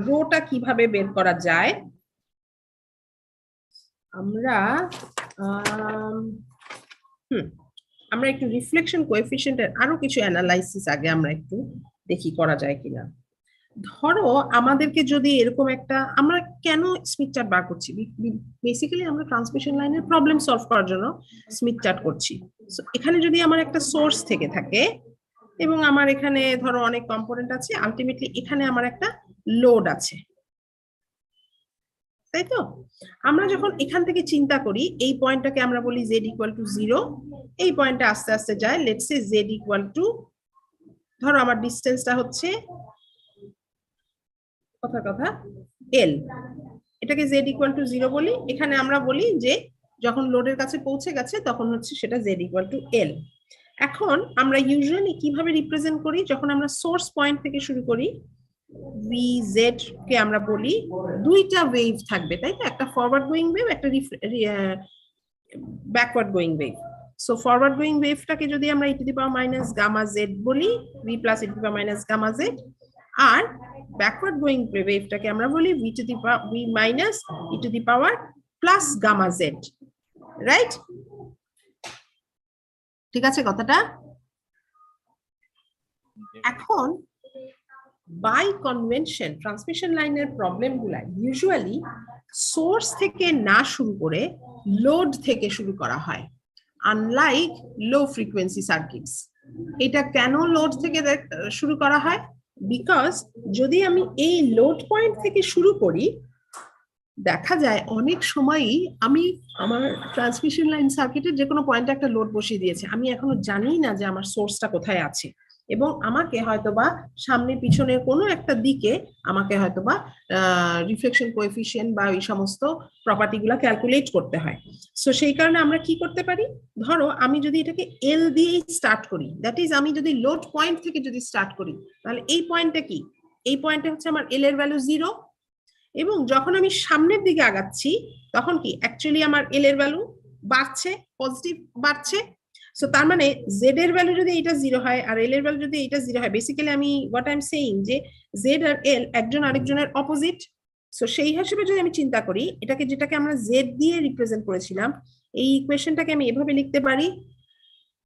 রোটা কিভাবে বের করা যায়। আমরা আমরা একটু রিফ্লেকশন কোএফিসিয়েন্টের আরো কিছু অ্যানালাইসিস আগে আমরা একটু দেখি করা যায় কিনা। ধরো আমাদেরকে যদি এরকম একটা, আমরা কেন স্মিথ চার্ট বার করছি? বেসিক্যালি আমরা ট্রান্সমিশন লাইনের প্রবলেম সলভ করার জন্য স্মিথ চার্ট করছি। সো এখানে যদি আমার একটা সোর্স থেকে থাকে এবং আমার এখানে ধরো অনেক কম্পোনেন্ট আছে, আলটিমেটলি এখানে আমার একটা লোড আছে, তাই তো? আমরা যখন এখান থেকে চিন্তা করি এই পয়েন্টটাকে আমরা বলি z ইকুয়াল টু 0, এই পয়েন্টটা আস্তে আস্তে যায়, let's say z equal to, ধরো আমার ডিসটেন্সটা হচ্ছে কথা l, এটাকে z ইকুয়াল টু 0 বলি। এখানে আমরা বলি যে যখন লোডের কাছে পৌঁছে গেছে তখন হচ্ছে সেটা z ইকুয়াল টু l। এখন আমরা ইউজুয়ালি কিভাবে রিপ্রেজেন্ট করি? যখন আমরা সোর্স পয়েন্ট থেকে শুরু করি, vz কে আমরা বলি দুইটা ওয়েভ থাকবে, তাই তো? একটা ফরওয়ার্ড গোয়িং ওয়েভ, একটা backward going wave. So forward going ওয়েভটাকে যদি আমরা e to the power minus gamma z বলি, v plus e to the power minus gamma z, আর ব্যাকওয়ার্ড গোয়িং ওয়েভটাকে আমরা বলি v to the power v minus e to the power plus gamma z, right? ঠিক আছে কথাটা? এখন by convention transmission লাইনের প্রবলেমগুলা ইউজুয়ালি সোর্স থেকে না শুরু করে লোড থেকে শুরু করা হয়, আনলাইক লো ফ্রিকোয়েন্সি সার্কিটস। এটা কেন লোড থেকে শুরু করা হয়? বিকজ যদি আমি এই লোড পয়েন্ট থেকে শুরু করি, দেখা যায় অনেক সময়ই আমি আমার ট্রান্সমিশন লাইন সার্কিটের যে কোনো পয়েন্টে একটা লোড বসিয়ে দিয়েছে, আমি এখনো জানি না যে আমার সোর্সটা কোথায় আছে, এবং আমাকে হয়তোবা সামনে পিছনে কোনো একটা দিকে আমাকে হয়তোবা রিফ্লেকশন কোএফিশিয়েন্ট বা এই সমস্ত প্রপার্টিগুলো ক্যালকুলেট করতে হয়। সো সেই কারণে আমরা কি করতে পারি, ধরো আমি যদি এটাকে এল দিয়েই স্টার্ট করি, দ্যাট ইজ আমি যদি লোড পয়েন্ট থেকে যদি স্টার্ট করি, তাহলে এই পয়েন্টটা কি, এই পয়েন্টে হচ্ছে আমার এল এর ভ্যালু 0, এবং যখন আমি সামনের দিকে আগাচ্ছি তখন কি অ্যাকচুয়ালি আমার এল এর ভ্যালু বাড়ছে, পজিটিভ বাড়ছে। সো তার মানে জেড এর ভ্যালু যদি এটা 0 হয় আর এল এর ভ্যালু যদি এটা 0 হয়, বেসিক্যালি আমি হোয়াট আই এম সেইং যে জেড আর এল একজন আরেকজনের অপোজিট। সো সেই হিসেবে যদি আমি চিন্তা করি, এটাকে যেটাকে আমরা জেড দিয়ে রিপ্রেজেন্ট করেছিলাম, এই ইকুয়েশনটাকে আমি এভাবে লিখতে পারি,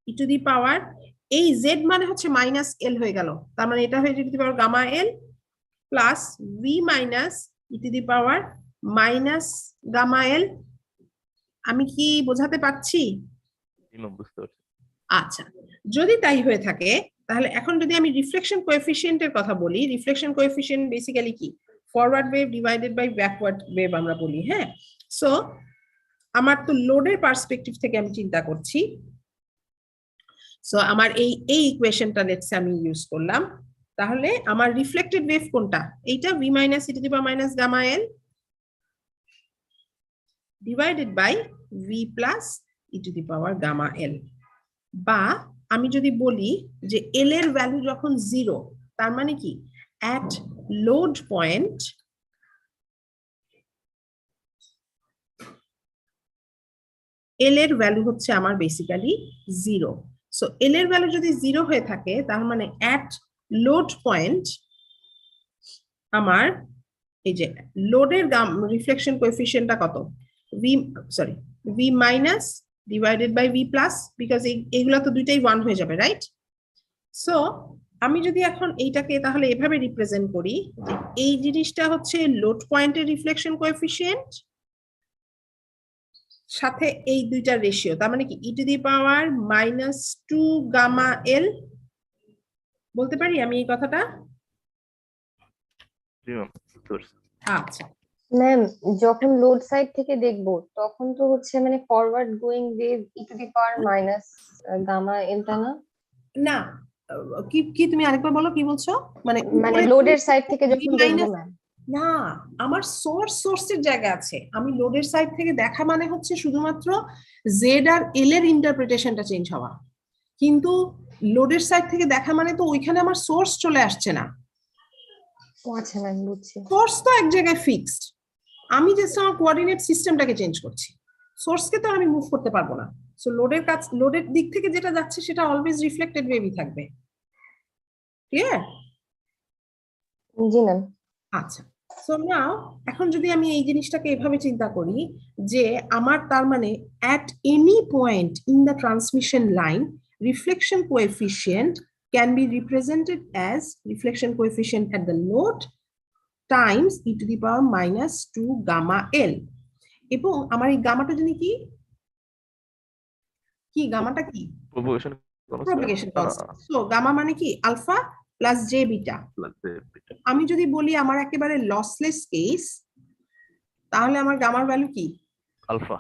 ই টু দি পাওয়ার, এই জেড মানে হচ্ছে মাইনাস এল হয়ে গেল, তার মানে এটা হয়ে যেতে power gamma L plus v minus e to the power minus gamma L. আমি কি বোঝাতে পারছি? বুঝতে পারছি। আচ্ছা, যদি তাই হয়ে থাকে তাহলে এখন যদি আমি রিফ্লেকশন কোএফিশিয়েন্টের কথা বলি, রিফ্লেকশন কোএফিশিয়েন্ট বেসিক্যালি কি, forward wave divided by backward wave আমরা বলি। হ্যাঁ, সো আমার তো লোডের পার্সপেক্টিভ থেকে আমি চিন্তা করছি, সো আমার এই ইকুয়েশনটা লেটস আমি ইউজ করলাম, তাহলে আমার রিফ্লেক্টেড ওয়েভ কোনটা, এইটা v minus e to the power minus gamma L divided by v plus e to the power gamma L. বা আমি যদি বলি যে এল এর ভ্যালু যখন 0, তার মানে কি অ্যাট লোড পয়েন্ট এল এর ভ্যালু হচ্ছে আমার বেসিক্যালি 0। সো এল এর ভ্যালু যদি 0 হয়ে থাকে, তার মানে অ্যাট লোড পয়েন্ট আমার এই যে লোডের রিফ্লেকশন কোএফিশিয়েন্টটা কত, v minus divided by v plus, because এইগুলা তো দুইটাই 1 হয়ে যাবে, রাইট? সো আমি যদি এখন এইটাকে তাহলে এভাবে রিপ্রেজেন্ট করি যে এই জিনিসটা হচ্ছে লোড পয়েন্টের রিফ্লেকশন কোএফিশিয়েন্ট সাথে এই দুইটার রেশিও, তার মানে কি e to the power minus 2 gamma L, বলতে পারি আমি এই কথাটা? আচ্ছা, ম্যাম যখন লোড সাইড থেকে দেখবো তখন তো হচ্ছে মানে forward going wave e to the power minus gamma এলটা না? না কি কি তুমি আরেকবার বলো, কি বলছো? মানে মানে লোডের সাইড থেকে যখন দেখবো ম্যাম, না, আমার সোর্সের জায়গা আছে, আমি লোডের সাইড থেকে দেখা মানে হচ্ছে শুধুমাত্র জেড আর এল এর ইন্টারপ্রিটেশনটা চেঞ্জ হওয়া, কিন্তু লোডের সাইড থেকে দেখা মানে তো ওইখানে আমার সোর্স চলে আসছে না। ও আচ্ছা ম্যাম বুঝছি। সোর্স তো এক জায়গায় ফিক্সড, আমি জাস্ট আমার কোঅর্ডিনেট সিস্টেমটাকে চেঞ্জ করছি, সোর্সকে তো আমি মুভ করতে পারবো না। সো লোডের দিক থেকে যেটা যাচ্ছে সেটা অলওয়েজ রিফ্লেক্টেড ওয়েভই থাকবে, ক্লিয়ার? জি ম্যাম। আচ্ছা, সো নাও এখন যদি আমি এই জিনিসটাকে এভাবে চিন্তা করি যে আমার তার মানে at any point in the transmission line reflection coefficient can be represented as reflection coefficient at the load times e to the power minus 2 gamma L, এবং আমার এই গামাটা জানি কি, গামাটা কি প্রোপাগেশন কনস্ট্যান্ট। সো গামা মানে কি আলফা প্লাস জে বিটা। আমি যদি বলি আমার একেবারে লসলেস কেস, তাহলে আমার গামার ভ্যালু কি, আলফা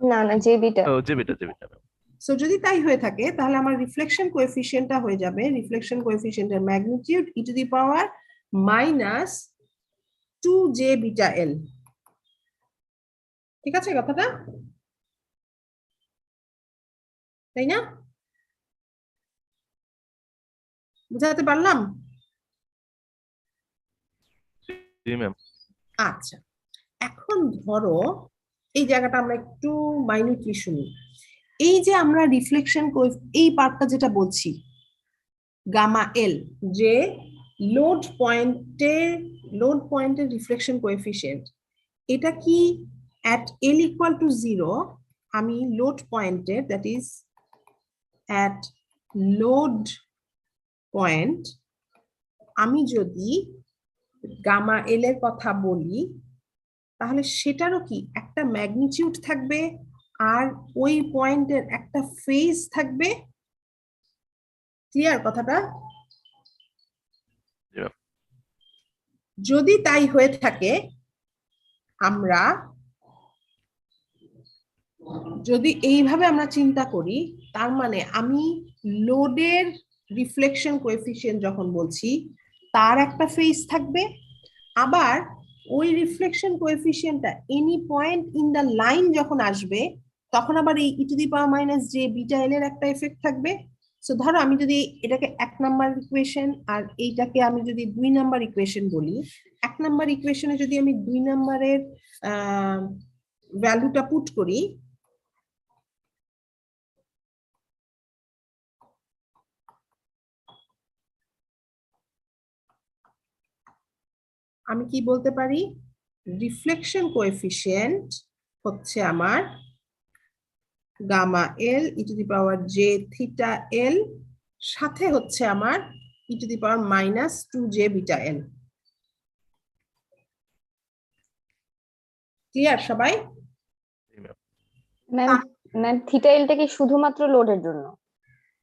না না J beta. J beta. So যদি তাই হয়ে থাকে তাহলে আমার রিফ্লেকশন কোএফিশিয়েন্টটা হয়ে যাবে রিফ্লেকশন কোএফিশিয়েন্টের magnitude e to the power minus 2 J beta L. ঠিক আছে কথাটা, তাই না? বুঝাতে পারলাম? জি ম্যাম। আচ্ছা, এখন ধরো এই জায়গাটা আমরা একটু মাইনিউটলি শুনি, এই যে আমরা রিফ্লেকশন এই পার্টটা যেটা বলছি গামা এল, যে লোড পয়েন্টের রিফ্লেকশন কোএফিশিয়েন্ট, এটা কি at L equal to 0 আমি লোড পয়েন্টের, that is at load point আমি যদি গামা এল এর কথা বলি তাহলে সেটারও কি একটা ম্যাগনিটিউড থাকবে আর ওই পয়েন্টের একটা ফেজ থাকবে। ক্লিয়ার কথাটা? Yeah. যদি তাই হয়ে থাকে, আমরা যদি এইভাবে আমরা চিন্তা করি, তার মানে আমি লোডের রিফ্লেকশন কোএফিসিয়েন্ট যখন বলছি তার একটা ফেজ থাকবে, আবার ওই রিফ্লেকশন কোএফিসিয়েন্টটা any point in the line যখন আসবে তখন আবার এই e to the power minus J beta L এর একটা এফেক্ট থাকবে। সো ধরো আমি যদি এটাকে 1 নাম্বার ইকুয়েশন আর এইটাকে আমি যদি 2 নাম্বার ইকুয়েশন বলি, 1 নাম্বার ইকুয়েশনে যদি আমি 2 নাম্বারের ভ্যালুটা পুট করি, আমি কি বলতে পারি, রিফ্লেকশন কোএফিসিয়েন্ট হচ্ছে আমার gamma L e to the power J theta L, সাথে হচ্ছে আমার e to the power minus 2 J beta L. Clear সবাই? ম্যাম থিটা এলটা কি শুধুমাত্র লোডের জন্য?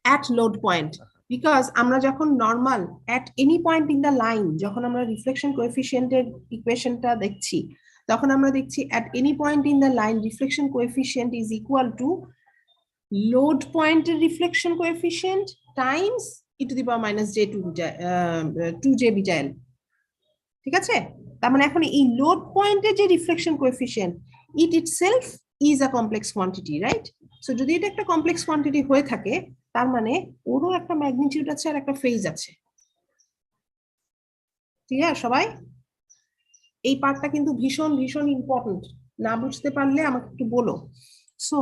at load point, because আমরা যখন normal at any point in the line যখন আমরা রিফ্লেকশন কোএফিসিয়েন্টের ইকুয়েশনটা দেখছি তখন আমরা দেখছি at any point in the line reflection coefficient is equal to load point reflection coefficient times e to the power minus j 2 j beta l। ঠিক আছে? তার মানে এখন এই লোড পয়েন্টের যে reflection coefficient it itself is a complex quantity, right? So যদি এটা একটা কমপ্লেক্স কোয়ান্টিটি হয়ে থাকে তার মানে ওরও একটা ম্যাগনিটিউড আছে আর একটা ফেজ আছে। ক্লিয়ার সবাই? এই পার্টটা কিন্তু ভীষণ ভীষণ ইম্পর্টেন্ট, না বুঝতে পারলে আমাকে একটু বলো। সো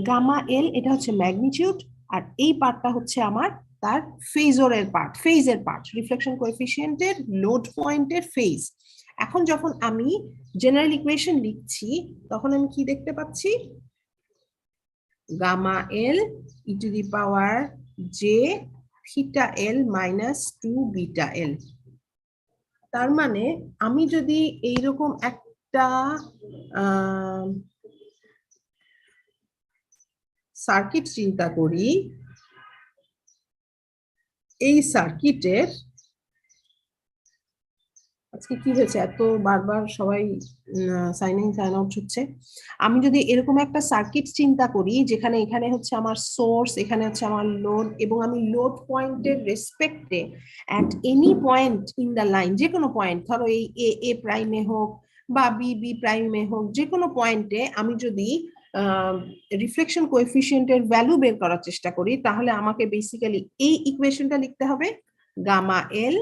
গামা এল এটা হচ্ছে ম্যাগনিটিউড আর এই পার্টটা হচ্ছে আমার তার ফেজরের পার্ট রিফ্লেকশন কোএফিসিয়েন্টের লোড পয়েন্টের ফেজ। এখন যখন আমি জেনারেল ইকুয়েশন লিখছি তখন আমি কি দেখতে পাচ্ছি, gamma L e to the power J theta L minus 2 beta L. তার মানে আমি যদি এইরকম একটা সার্কিট চিন্তা করি, এই সার্কিটের আজকে কি হয়েছে এত বারবার সবাই সাইন ইন সাইন আউট হচ্ছে। আমি যদি এরকম একটা সার্কিট চিন্তা করি যেখানে এখানে হচ্ছে আমার সোর্স, এখানে হচ্ছে আমার লোড, এবং আমি লোড পয়েন্টের রেসপেক্টে at any point in the line, যে কোনো পয়েন্ট, ধরো এই এ এ প্রাইমে হোক বা বি বি প্রাইমে হোক, যে কোনো পয়েন্টে আমি যদি রিফ্লেকশন কোএফিসিয়েন্টের ভ্যালু বের করার চেষ্টা করি তাহলে আমাকে বেসিক্যালি এই ইকুয়েশনটা লিখতে হবে, gamma L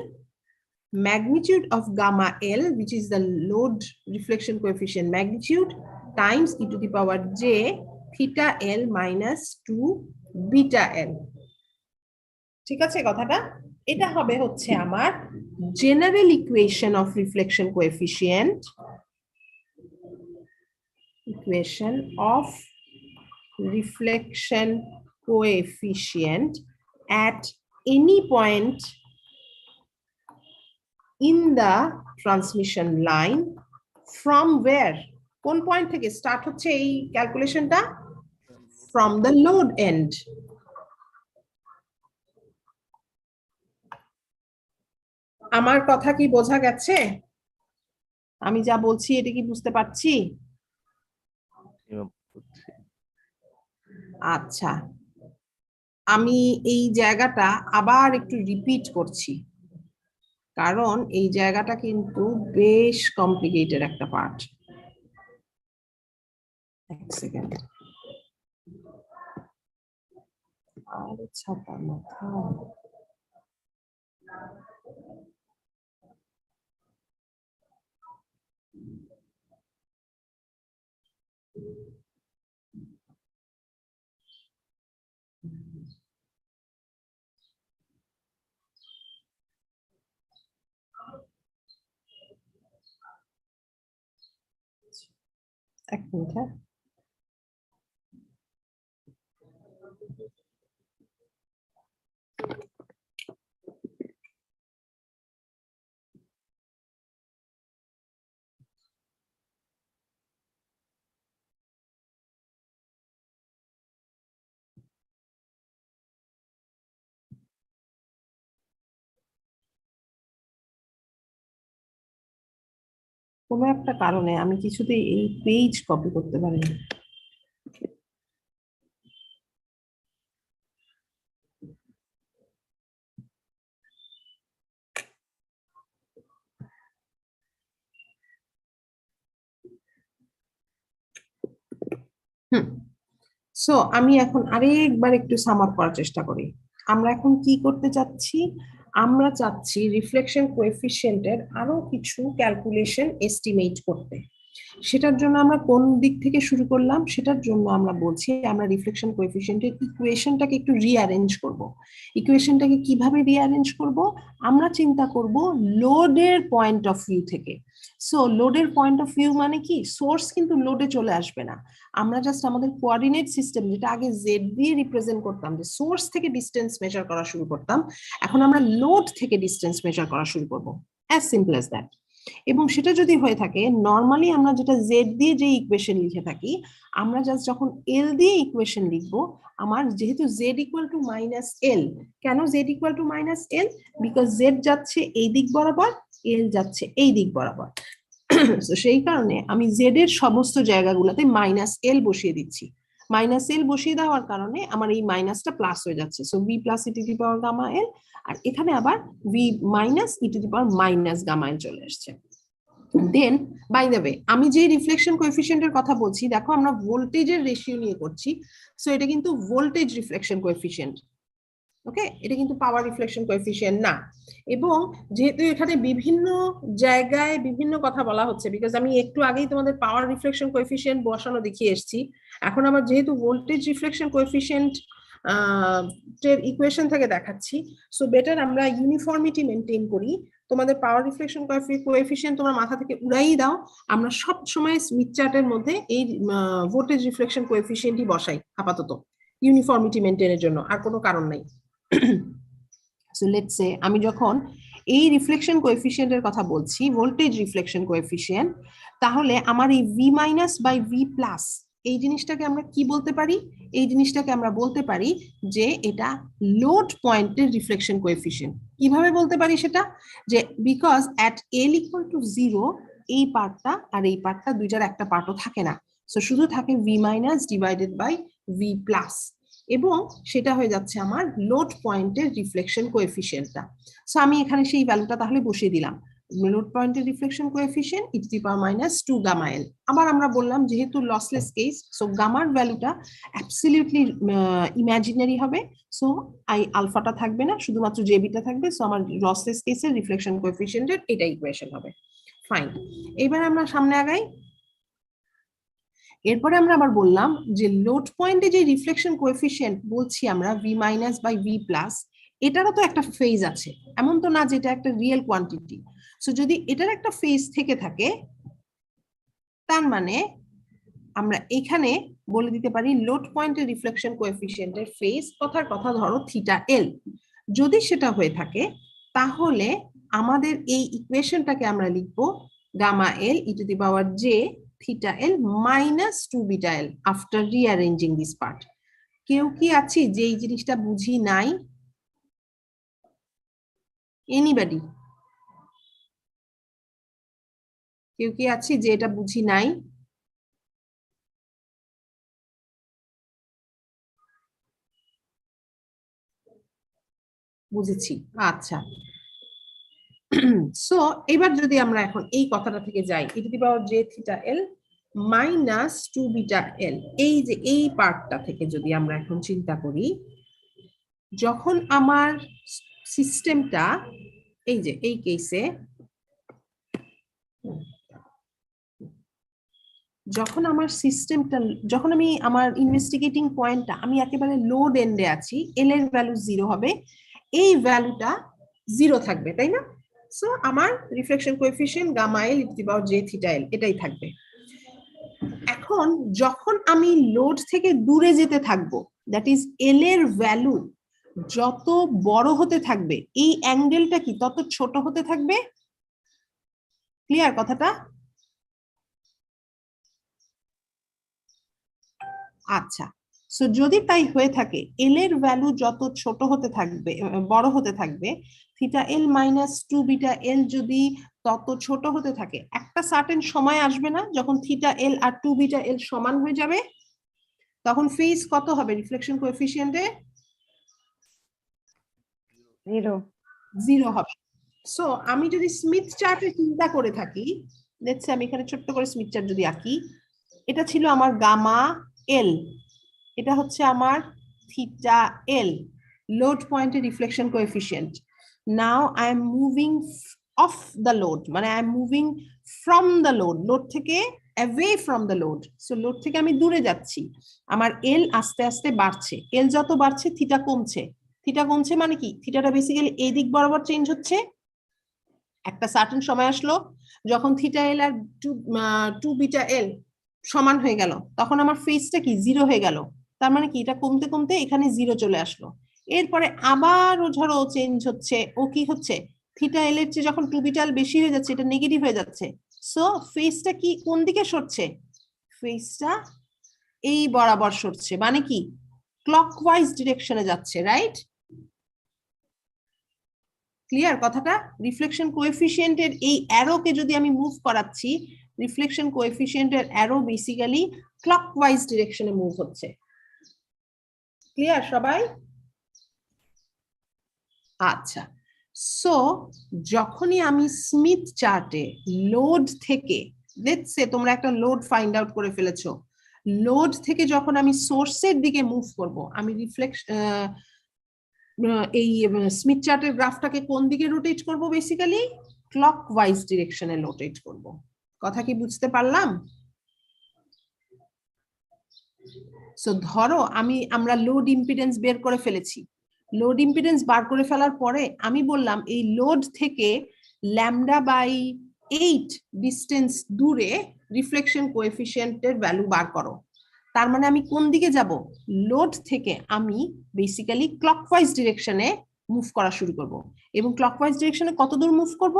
magnitude of gamma L, which is the load reflection coefficient magnitude, times e to the power j theta L minus 2 beta L। ঠিক আছে কথাটা? এটা হবে হচ্ছে আমার general equation of reflection coefficient, equation of reflection coefficient at any point in the transmission line from where, কোন point থেকে start হচ্ছে এই ক্যালকুলেশনটা, from the load end। আমার কথা কি বোঝা গেছে? আমি যা বলছি এটা কি বুঝতে পারছি? আচ্ছা, আমি এই জায়গাটা আবার একটু রিপিট করছি কারণ এই জায়গাটা কিন্তু বেশ কমপ্লিকেটেড একটা পার্ট। এক সেকেন্ড, আর ছাতা মাথা, এক মিনিট। হ্যাঁ, কোনো একটা কারণে আমি কিছুতেই এই পেজ কপি করতে পারিনি। সো আমি এখন আরেকবার একটু সাম আপ করার চেষ্টা করি। আমরা এখন কি করতে চাচ্ছি? আমরা চাচ্ছি রিফ্লেকশন কোএফিসিয়েন্টের আরো কিছু ক্যালকুলেশন এস্টিমেট করতে। সেটার জন্য আমরা কোন দিক থেকে শুরু করলাম? সেটার জন্য আমরা বলছি আমরা রিফ্লেকশন কোএফিসিয়েন্টের ইকুয়েশনটাকে একটু রিঅ্যারেঞ্জ করব। ইকুয়েশনটাকে কিভাবে রিঅ্যারেঞ্জ করব? আমরা চিন্তা করব লোডের পয়েন্ট অফ ভিউ থেকে। সো লোডের পয়েন্ট অফ ভিউ মানে কি? সোর্স কিন্তু লোডে চলে আসবে না, আমরা জাস্ট আমাদের কোঅর্ডিনেট সিস্টেম যেটা আগে জেড দিয়ে রিপ্রেজেন্ট করতাম, যে সোর্স থেকে ডিস্টেন্স মেজার করা শুরু করতাম, এখন আমরা লোড থেকে ডিস্টেন্স মেজার করা শুরু করব। As simple as that. এবং সেটা যদি হয়ে থাকে, নর্মালি আমরা যেটা জেড দিয়ে যে ইকুয়েশন লিখে থাকি, আমরা জাস্ট যখন এল দিয়ে ইকুয়েশন লিখবো, আমার যেহেতু Z equal to minus L, কেন Z equal to minus L? Because Z যাচ্ছে এই দিক বরাবর, এল যাচ্ছে এই দিক বরাবর। তো সেই কারণে আমি জেড এর সমস্ত জায়গাগুলোতে মাইনাস এল বসিয়ে দিচ্ছি। মাইনাস এল বসিয়ে দেওয়ার কারণে আমার এই মাইনাসটা প্লাস হয়ে যাচ্ছে। So V plus e to the power gamma L, আর এখানে আবার V minus e to the power minus gamma L চলে আসছে। দেন বাই দ্য ওয়ে, আমি যে রিফ্লেকশন কোএফিসিয়েন্টের কথা বলছি, দেখো আমরা ভোল্টেজের রেশিও নিয়ে করছি। সো এটা কিন্তু ভোল্টেজ রিফ্লেকশন কোএফিসিয়েন্ট, ওকে? এটা কিন্তু পাওয়ার রিফ্লেকশন কোএফিসিয়েন্ট না। এবং যেহেতু এখানে বিভিন্ন জায়গায় বিভিন্ন কথা বলা হচ্ছে, বিকজ আমি একটু আগেই তোমাদের পাওয়ার রিফ্লেকশন কোএফিসিয়েন্ট বসানো দেখিয়ে এসেছি, এখন আবার যেহেতু ভোল্টেজ রিফ্লেকশন কোএফিসিয়েন্ট এর ইকুয়েশন থেকে দেখাচ্ছি, সো বেটার আমরা ইউনিফর্মিটি মেনটেন করি। তোমাদের পাওয়ার রিফ্লেকশন কোএফিসিয়েন্ট তোমরা মাথা থেকে উড়াই দাও, আমরা সব সময় স্মিথ চার্টের মধ্যে এই ভোল্টেজ রিফ্লেকশন কোএফিসিয়েন্টই বসাই আপাতত, ইউনিফর্মিটি মেনটেনের জন্য, আর কোনো কারণ নাই। সো লেটস সে আমি যখন এই রিফ্লেকশন কোএফিসিয়েন্টের কথা বলছি, ভোল্টেজ রিফ্লেকশন কোএফিসিয়েন্ট, তাহলে আমার এই v minus by v plus এই জিনিসটাকে আমরা কি বলতে পারি? এই জিনিসটাকে আমরা বলতে পারি যে এটা লোড পয়েন্টের রিফ্লেকশন কোএফিসিয়েন্ট। কিভাবে বলতে পারি সেটা? যে because at L equal to 0 এই পার্টটা আর এই পার্টটা দুইটার একটা পার্টও থাকে না, সো শুধু থাকে v minus divided by v plus, এবং সেটা হয়ে যাচ্ছে আমার লোড পয়েন্টের রিফ্লেকশন কোএফিসিয়েন্টটা। সো আমি এখানে সেই ভ্যালুটা তাহলে বসিয়ে দিলাম, লোড পয়েন্টের reflection coefficient e to the power minus 2 gamma L. আবার আমরা বললাম যেহেতু লসলেস কেস, সো গামার ভ্যালুটা অ্যাবসলিউটলি ইমাজিনারি হবে, সো আলফাটা থাকবে না, শুধুমাত্র জেবিটা থাকবে। সো আমার লসলেস কেসের রিফ্লেকশন কোএফিসিয়েন্টের এটা ইকুয়েশন হবে। ফাইন, এবার আমরা সামনে আগাই। এরপরে আমরা আবার বললাম যে লোড পয়েন্টে যে রিফ্লেকশন কোএফিসিয়েন্ট বলছি আমরা v minus by v plus, এটারও তো একটা ফেজ আছে, এমন তো না যে এটা একটা রিয়েল কোয়ান্টিটি। সো যদি এটার একটা ফেজ থেকে থাকে, তার মানে আমরা এখানে বলে দিতে পারি লোড পয়েন্টের রিফ্লেকশন কোএফিসিয়েন্টের ফেজ, কথার কথা ধরো থিটা এল। যদি সেটা হয়ে থাকে, তাহলে আমাদের এই ইকুয়েশনটাকে আমরা লিখবো gamma L e to the power j theta L minus 2 beta L after rearranging this part. কেউ কি আছে যে এই জিনিসটা বুঝি নাই? এনিবডি? কেউ কি আছে যে এটা বুঝি নাই? বুঝেছি, আচ্ছা। সো এবার যদি আমরা এখন এই কথাটা থেকে যাই, e to the power J theta L minus 2 beta L, এই যে এই পার্টটা থেকে যদি আমরা এখন চিন্তা করি, যখন আমার সিস্টেমটা এই যে এই কেসে, যখন আমার সিস্টেমটা, যখন আমি আমার ইনভেস্টিগেটিং পয়েন্টটা আমি একেবারে লোড এন্ডে আছি, এল এর ভ্যালু 0 হবে, এই ভ্যালুটা 0 থাকবে, তাই না? সো আমার reflection coefficient gamma L e to the power J theta L এটাই থাকবে। এখন যখন আমি লোড থেকে দূরে যেতে থাকবো, দ্যাট ইজ এল এর ভ্যালু যত বড় হতে থাকবে, এই অ্যাঙ্গেলটা কি তত ছোট হতে থাকবে? ক্লিয়ার কথাটা? আচ্ছা, সো যদি তাই হয়ে থাকে, এল এর ভ্যালু যত ছোট হতে থাকবে, বড় হতে থাকবে, থিটা এল মাইনাস 2 বিটা এল যদি তত ছোট হতে থাকে। একটা সার্টেন সময় আসবে না যখন থিটা এল আর 2 বিটা এল সমান হয়ে যাবে, তখন ফেজ কত হবে রিফ্লেকশন কোএফিসিয়েন্টে? 0 0 হবে। সো আমি যদি স্মিথ চার্টে চিন্তা করে থাকি, লেটস সে আমি এখানে ছোট্ট করে স্মিথ চার্ট যদি আঁকি, এটা ছিল আমার গামা এল, এটা হচ্ছে আমার থিটা এল, লোড পয়েন্টের reflection coefficient. Now I am moving of the load, মানে I am moving from the load, load থেকে away from the load. So load থেকে আমি দূরে যাচ্ছি, আমার এল আস্তে আস্তে বাড়ছে, এল যত বাড়ছে থিটা কমছে। থিটা কমছে মানে কি, থিটাটা বেসিক্যালি এই দিক বরাবর চেঞ্জ হচ্ছে। একটা সার্টেন সময় আসলো যখন থিটা এল আর 2 বিটা এল সমান হয়ে গেল, তখন আমার ফেজটা কি 0 হয়ে গেল। তার মানে কি, এটা কমতে কমতে এখানে 0 চলে আসলো। এরপরে আবার ও ধরো চেঞ্জ হচ্ছে, ও কি হচ্ছে, থিটা এল এর চেয়ে যখন 2 বিটা এল বেশি হয়ে যাচ্ছে, এটা নেগেটিভ হয়ে যাচ্ছে। সো ফেজটা কি কোন দিকে সরছে, ফেজটা এই বরাবর সরছে, মানে কি ক্লকওয়াইজ ডিরেকশনে যাচ্ছে, রাইট? ক্লিয়ার কথাটা? রিফ্লেকশন কোএফিসিয়েন্টের এই অ্যারোকে যদি আমি মুভ করাচ্ছি, রিফ্লেকশন কোএফিসিয়েন্টের অ্যারো বেসিক্যালি ক্লকওয়াইজ ডিরেকশনে মুভ হচ্ছে। ক্লিয়ার সবাই? আচ্ছা, সো যখনই আমি স্মিথ চার্টে লোড থেকে, লেটস সে তোমরা একটা লোড ফাইন্ড আউট করে ফেলেছো, লোড থেকে যখন আমি সোর্সের দিকে মুভ করব, আমি এই স্মিথ চার্টের গ্রাফটাকে কোন দিকে রোটেট করব, বেসিক্যালি ক্লকওয়াইজ ডিরেকশনে রোটেট করব। কথা কি বুঝতে পারলাম? সো ধরো আমরা লোড ইম্পিডেন্স বের করে ফেলেছি, লোড ইম্পিডেন্স বার করে ফেলার পরে আমি বললাম এই লোড থেকে λ/8 ডিস্টেন্স দূরে রিফ্লেকশন কোএফিসিয়েন্টের ভ্যালু বার করো। তার মানে আমি কোন দিকে যাব, লোড থেকে আমি বেসিক্যালি ক্লকওয়াইজ ডিরেকশনে মুভ করা শুরু করব, এবং ক্লকওয়াইজ ডিরেকশনে কত দূর মুভ করব,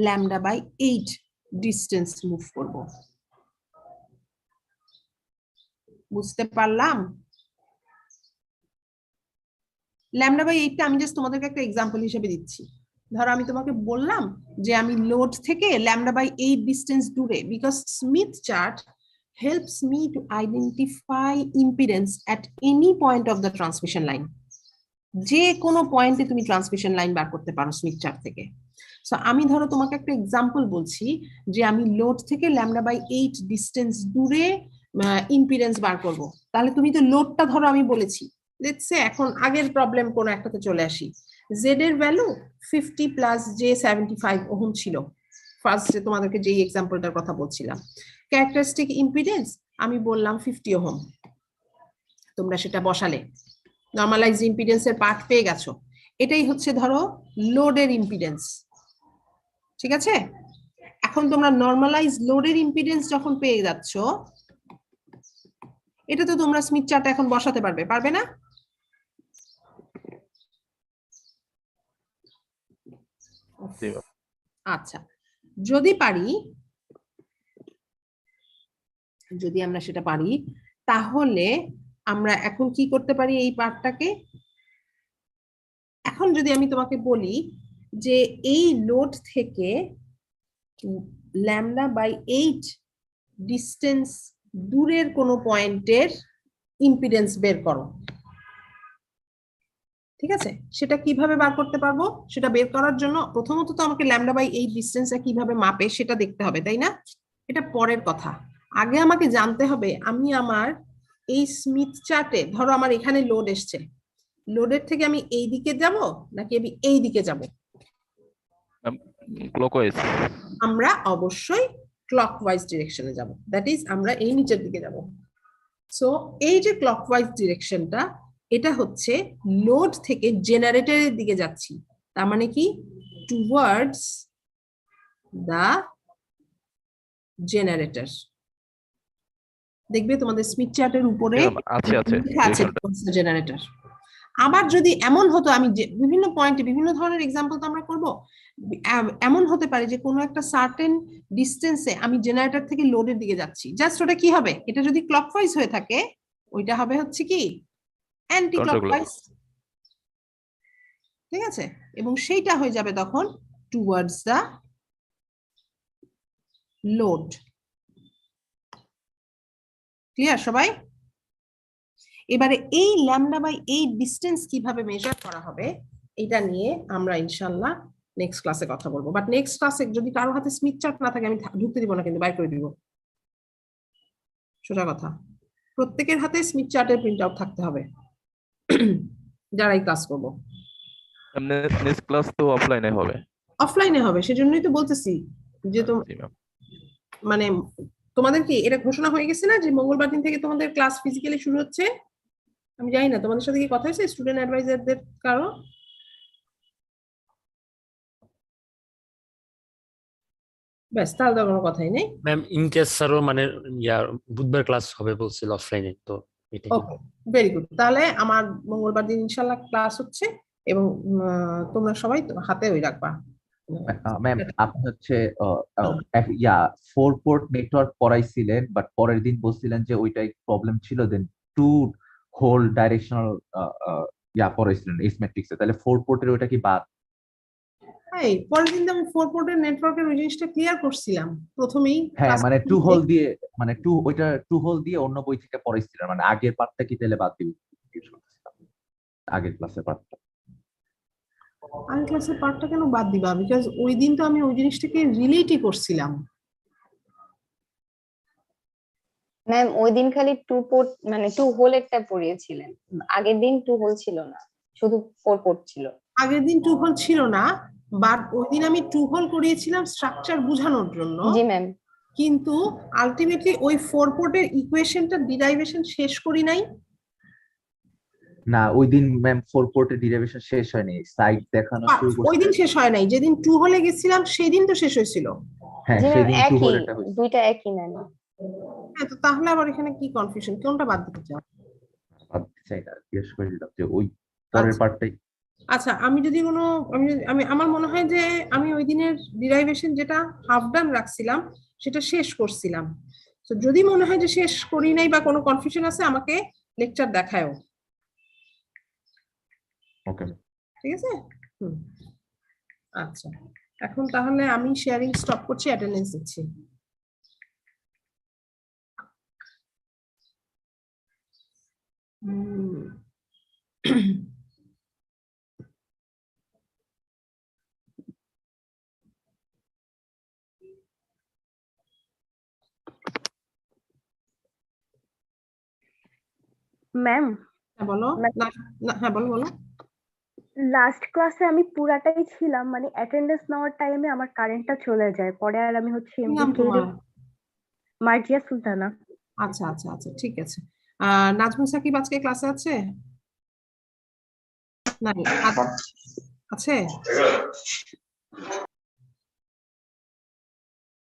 λ/8 ডিস্টেন্স মুভ করব। বুঝতে পারলাম? λ/8টা আমি জাস্ট তোমাদেরকে একটা এক্সাম্পল হিসেবে দিচ্ছি। ধরো আমি তোমাকে বললাম যে আমি লোড থেকে λ/8 ডিস্টেন্স দূরে, because Smith chart helps me to identify impedance at any point of the transmission line. যে কোনো পয়েন্টে তুমি ট্রান্সমিশন লাইন বার করতে পারো স্মিথ চার্ট থেকে। সো আমি ধরো তোমাকে একটা এক্সাম্পল বলছি যে আমি লোড থেকে λ/8 ডিস্টেন্স দূরে ইম্পিডেন্স বার করব, তাহলে তুমি তো লোডটা ধরো আমি বলেছি, লেটস সে এখন আগের প্রবলেম কোন একটাতে চলে আসি, জেড এর ভ্যালু 50 + j75 ওহম ছিল ফার্স্ট, যে তোমাদেরকে যেই এক্সাম্পলটার কথা বলছিলাম। ক্যারেক্টারিস্টিক ইম্পিডেন্স আমি বললাম 50 ওহম, তোমরা সেটা বসালে, নরমালাইজ ইম্পিডেন্সের পার্ট পেয়ে গেছো। এটাই হচ্ছে ধরো লোডের ইম্পিডেন্স, ঠিক আছে? এখন তোমরা নরমালাইজ লোডের ইম্পিডেন্স যখন পেয়ে যাচ্ছ, এটা তো তোমরা স্মিথ চার্টে এখন বসাতে পারবে না? আচ্ছা, যদি আমরা সেটা পারি, তাহলে আমরা এখন কি করতে পারি এই পার্টটাকে, এখন যদি আমি তোমাকে বলি যে এই লোড থেকে λ/8 ডিস্টেন্স দূরের কোনো পয়েন্টের ইম্পিডেন্স বের করো, ঠিক আছে? সেটা কিভাবে বার করতে পারবো, সেটা বের করার জন্য প্রথমত তো আমাকে λ/8 ডিস্টেন্সটা কিভাবে মাপে সেটা দেখতে হবে, তাই না? এটা পরের কথা। আগে আমাকে জানতে হবে আমি আমার এই স্মিথ চার্টে, ধরো আমার এখানে লোড এসছে, লোডের থেকে আমি এই দিকে যাব নাকি আমি এই দিকে যাব? ক্লকওয়াইজ। আমরা অবশ্যই ক্লকওয়াইজ ডিরেকশনে যাব, দ্যাট ইজ আমরা এই নিচের দিকে যাব। সো এই যে ক্লকওয়াইজ ডিরেকশনটা, এটা হচ্ছে লোড থেকে জেনারেটরের দিকে যাচ্ছি, তার মানে কি টুয়ার্ডস দা জেনারেটর। দেখবে তোমাদের স্মিথ চার্টের উপরে লেখা আছে জেনারেটর। আবার যদি এমন হতো, আমি বিভিন্ন পয়েন্টে বিভিন্ন ধরনের এক্সাম্পল তো আমরা করব, এমন হতে পারে যে কোনো একটা সার্টেন ডিস্টেন্সে আমি জেনারেটর থেকে লোডের দিকে যাচ্ছি, জাস্ট ওটা কি হবে, এটা যদি ক্লকওয়াইজ হয়ে থাকে ওইটা হবে হচ্ছে কি অ্যান্টি ক্লকওয়াইজ, ঠিক আছে? এবং সেইটা হয়ে যাবে তখন টুয়ার্ডস দা লোড। ক্লিয়ার সবাই? এবারে এই ল্যামডা বাই এই ডিস্টেন্স কিভাবে মেজার করা হবে এটা নিয়ে আমরা ইনশাল্লাহ নেক্সট ক্লাসে কথা বলবো। বাট নেক্সট ক্লাসে যদি কারো হাতে স্মিথ চার্ট না থাকে আমি ঢুকতে দিব না, কিন্তু বাইর করে দিব। সোজা কথা, প্রত্যেকের হাতে স্মিথ চার্টের প্রিন্ট আউট থাকতে হবে যারা এই ক্লাস করবো। নেক্সট ক্লাস তো অফলাইনে হবে। অফলাইনে হবে, সেজন্যই তো বলতেছি যে জি ম্যাম। মানে তোমাদের কি এটা ঘোষণা হয়ে গেছে না যে মঙ্গলবার দিন থেকে তোমাদের ক্লাস ফিজিক্যালি শুরু হচ্ছে? আমি জানি না তোমাদের সাথে কি কথা হয়েছে স্টুডেন্ট অ্যাডভাইজারদের কারো? ব্যাস, তাহলে তো কোনো কথাই নেই। ম্যাম ইনকেস স্যারও মানে বুধবার ক্লাস হবে বলছিল অফলাইনে, তো এটাই। ওকে, ভেরি গুড। তাহলে আমার মঙ্গলবার দিন ইনশাল্লাহ ক্লাস হচ্ছে এবং তোমরা সবাই হাতে ওই রাখবা। ম্যাম আপনি হচ্ছে 4 পোর্ট নেটওয়ার্ক পড়াইছিলেন, বাট পরের দিন বলছিলেন যে ওইটাই প্রবলেম ছিল, দেন 2 হোল ডাইরেকশনাল পড়াইছিলেন এস ম্যাট্রিক্সে, তাহলে 4 পোর্টের ওইটা কি বাদ? এই পরের দিন তো আমি 4 পোর্টের নেটওয়ার্কের ওই জিনিসটা ক্লিয়ার করছিলাম প্রথমেই। হ্যাঁ class মানে 2 শুরুতে। হোল দিয়ে, মানে 2 হোল দিয়ে অন্য বই থেকে পড়াইছিলেন, মানে আগের পার্টটা কি তাহলে বাদ দিবেন? আগের ক্লাসের পার্টটা আমি ক্লাসের পার্টটা কেন বাদ দিবা? বিকজ ওই দিন তো আমি ওই জিনিসটাকে রিলেটই করছিলাম। ম্যাম ওই দিন খালি 2 পোর্ট মানে 2 হোল একটা পড়িয়েছিলেন, আগের দিন 2 হোল ছিল না, শুধু 4 পোর্ট ছিল। আগের দিন 2 হোল ছিল না, বাট ওই দিন আমি 2 হোল করিয়েছিলাম স্ট্রাকচার বোঝানোর জন্য। জি ম্যাম। কিন্তু আলটিমেটলি ওই 4 পোর্টের ইকুয়েশনটা ডিরাইভেশন শেষ করি নাই। না, ওই দিন ম্যাম 4 পোর্টের ডেরিভেশন শেষ হয়নি, সাইট দেখানো শুরু ওই দিন করছে। শেষ হয় নাই, যেদিন 2 হোলে গেছিলাম সেদিন তো শেষ হয়েছিল। হ্যাঁ জি ম্যাম, সেদিন 2 একই, হোলেরটা হয়েছে। দুইটা একই ম্যাম। হ্যাঁ, তো তাহলে আবার এখানে কি কনফিউশন? কোনটা বাদ দিতে চাও? বাদ দিতে চাই না, জিজ্ঞেস করে দিলাম যে ওই পরের আচ্ছা। পার্টটাই। আচ্ছা, আমি যদি কোনো আমি আমার মনে হয় যে আমি ওই দিনের ডিরাইভেশন যেটা হাফ ডান রাখছিলাম সেটা শেষ করছিলাম। তো যদি মনে হয় যে শেষ করি নাই বা কোনো কনফিউশন আছে আমাকে লেকচার দেখায়ও। ওকে ঠিক আছে? হুম, আচ্ছা। এখন তাহলে আমি শেয়ারিং স্টপ করছি, অ্যাটেন্ডেন্স দিচ্ছি। ম্যাম, হ্যাঁ বলো। হ্যাঁ বলো বলো। লাস্ট ক্লাসে আমি পুরাটাই ছিলাম, মানে অ্যাটেন্ডেন্স নেওয়ার টাইমে আমার কারেন্টটা চলে যায়, পরে আর আমি হচ্ছে কি নাম এমডি তোমার? মার্জিয়া সুলতানা। আচ্ছা আচ্ছা আচ্ছা, ঠিক আছে। নাজমুল সাকিব আজকে ক্লাসে আছে? নাই, আছে?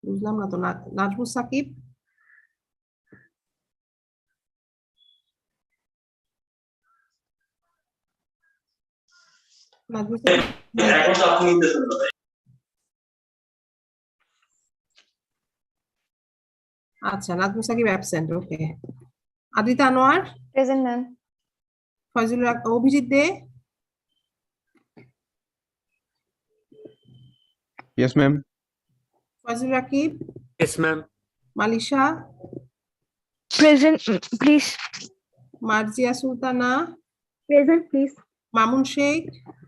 বুঝলাম না তো। নাজমুল সাকিব নাজমুল সাকিব আচ্ছা, Nazmul Sakib absent. Okay. Adita Anwar, present ma'am. Abhijit Dey, Yes, ma'am. Foyzul Rakib, yes ma'am. Malisha, present please. Marjia Sultana, present please. Mamun Sheikh,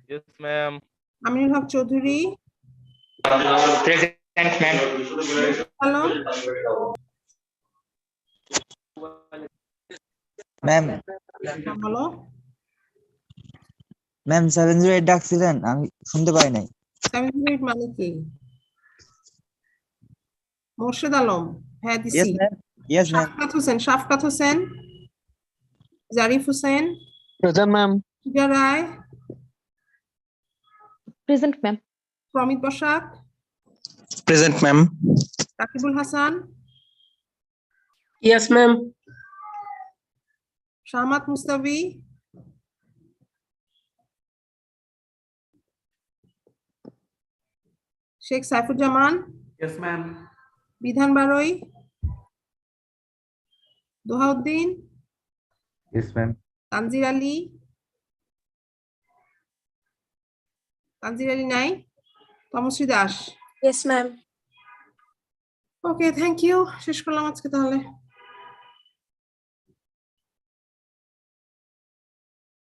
yes ma'am. Aminul Haque Chowdhury, present ma'am. Alam, ma'am বলো। ম্যাম 708 ডাকছিলেন, আমি শুনতে পাই নাই। 7 মিনিট মানে কি? মোর্শেদ আলম, হ্যাঁ দিছি। Yes ma'am. Shafkat Hossain, Jarif Hossain, present ma'am. Puja Roy, present ma'am. Pramit Basak, Present, ma'am. Rakibul Hasan, yes ma'am. Shahmad Mustafi, Sheikh Saifuzzaman, yes ma'am. Bidhan Barai, Dohauddin, yes ma'am. Tanzir Ali, Tanzir Ali নাই, Tamoshree Das, yes ma'am. Okay, thank you, শেষ করলাম আজকে তাহলে।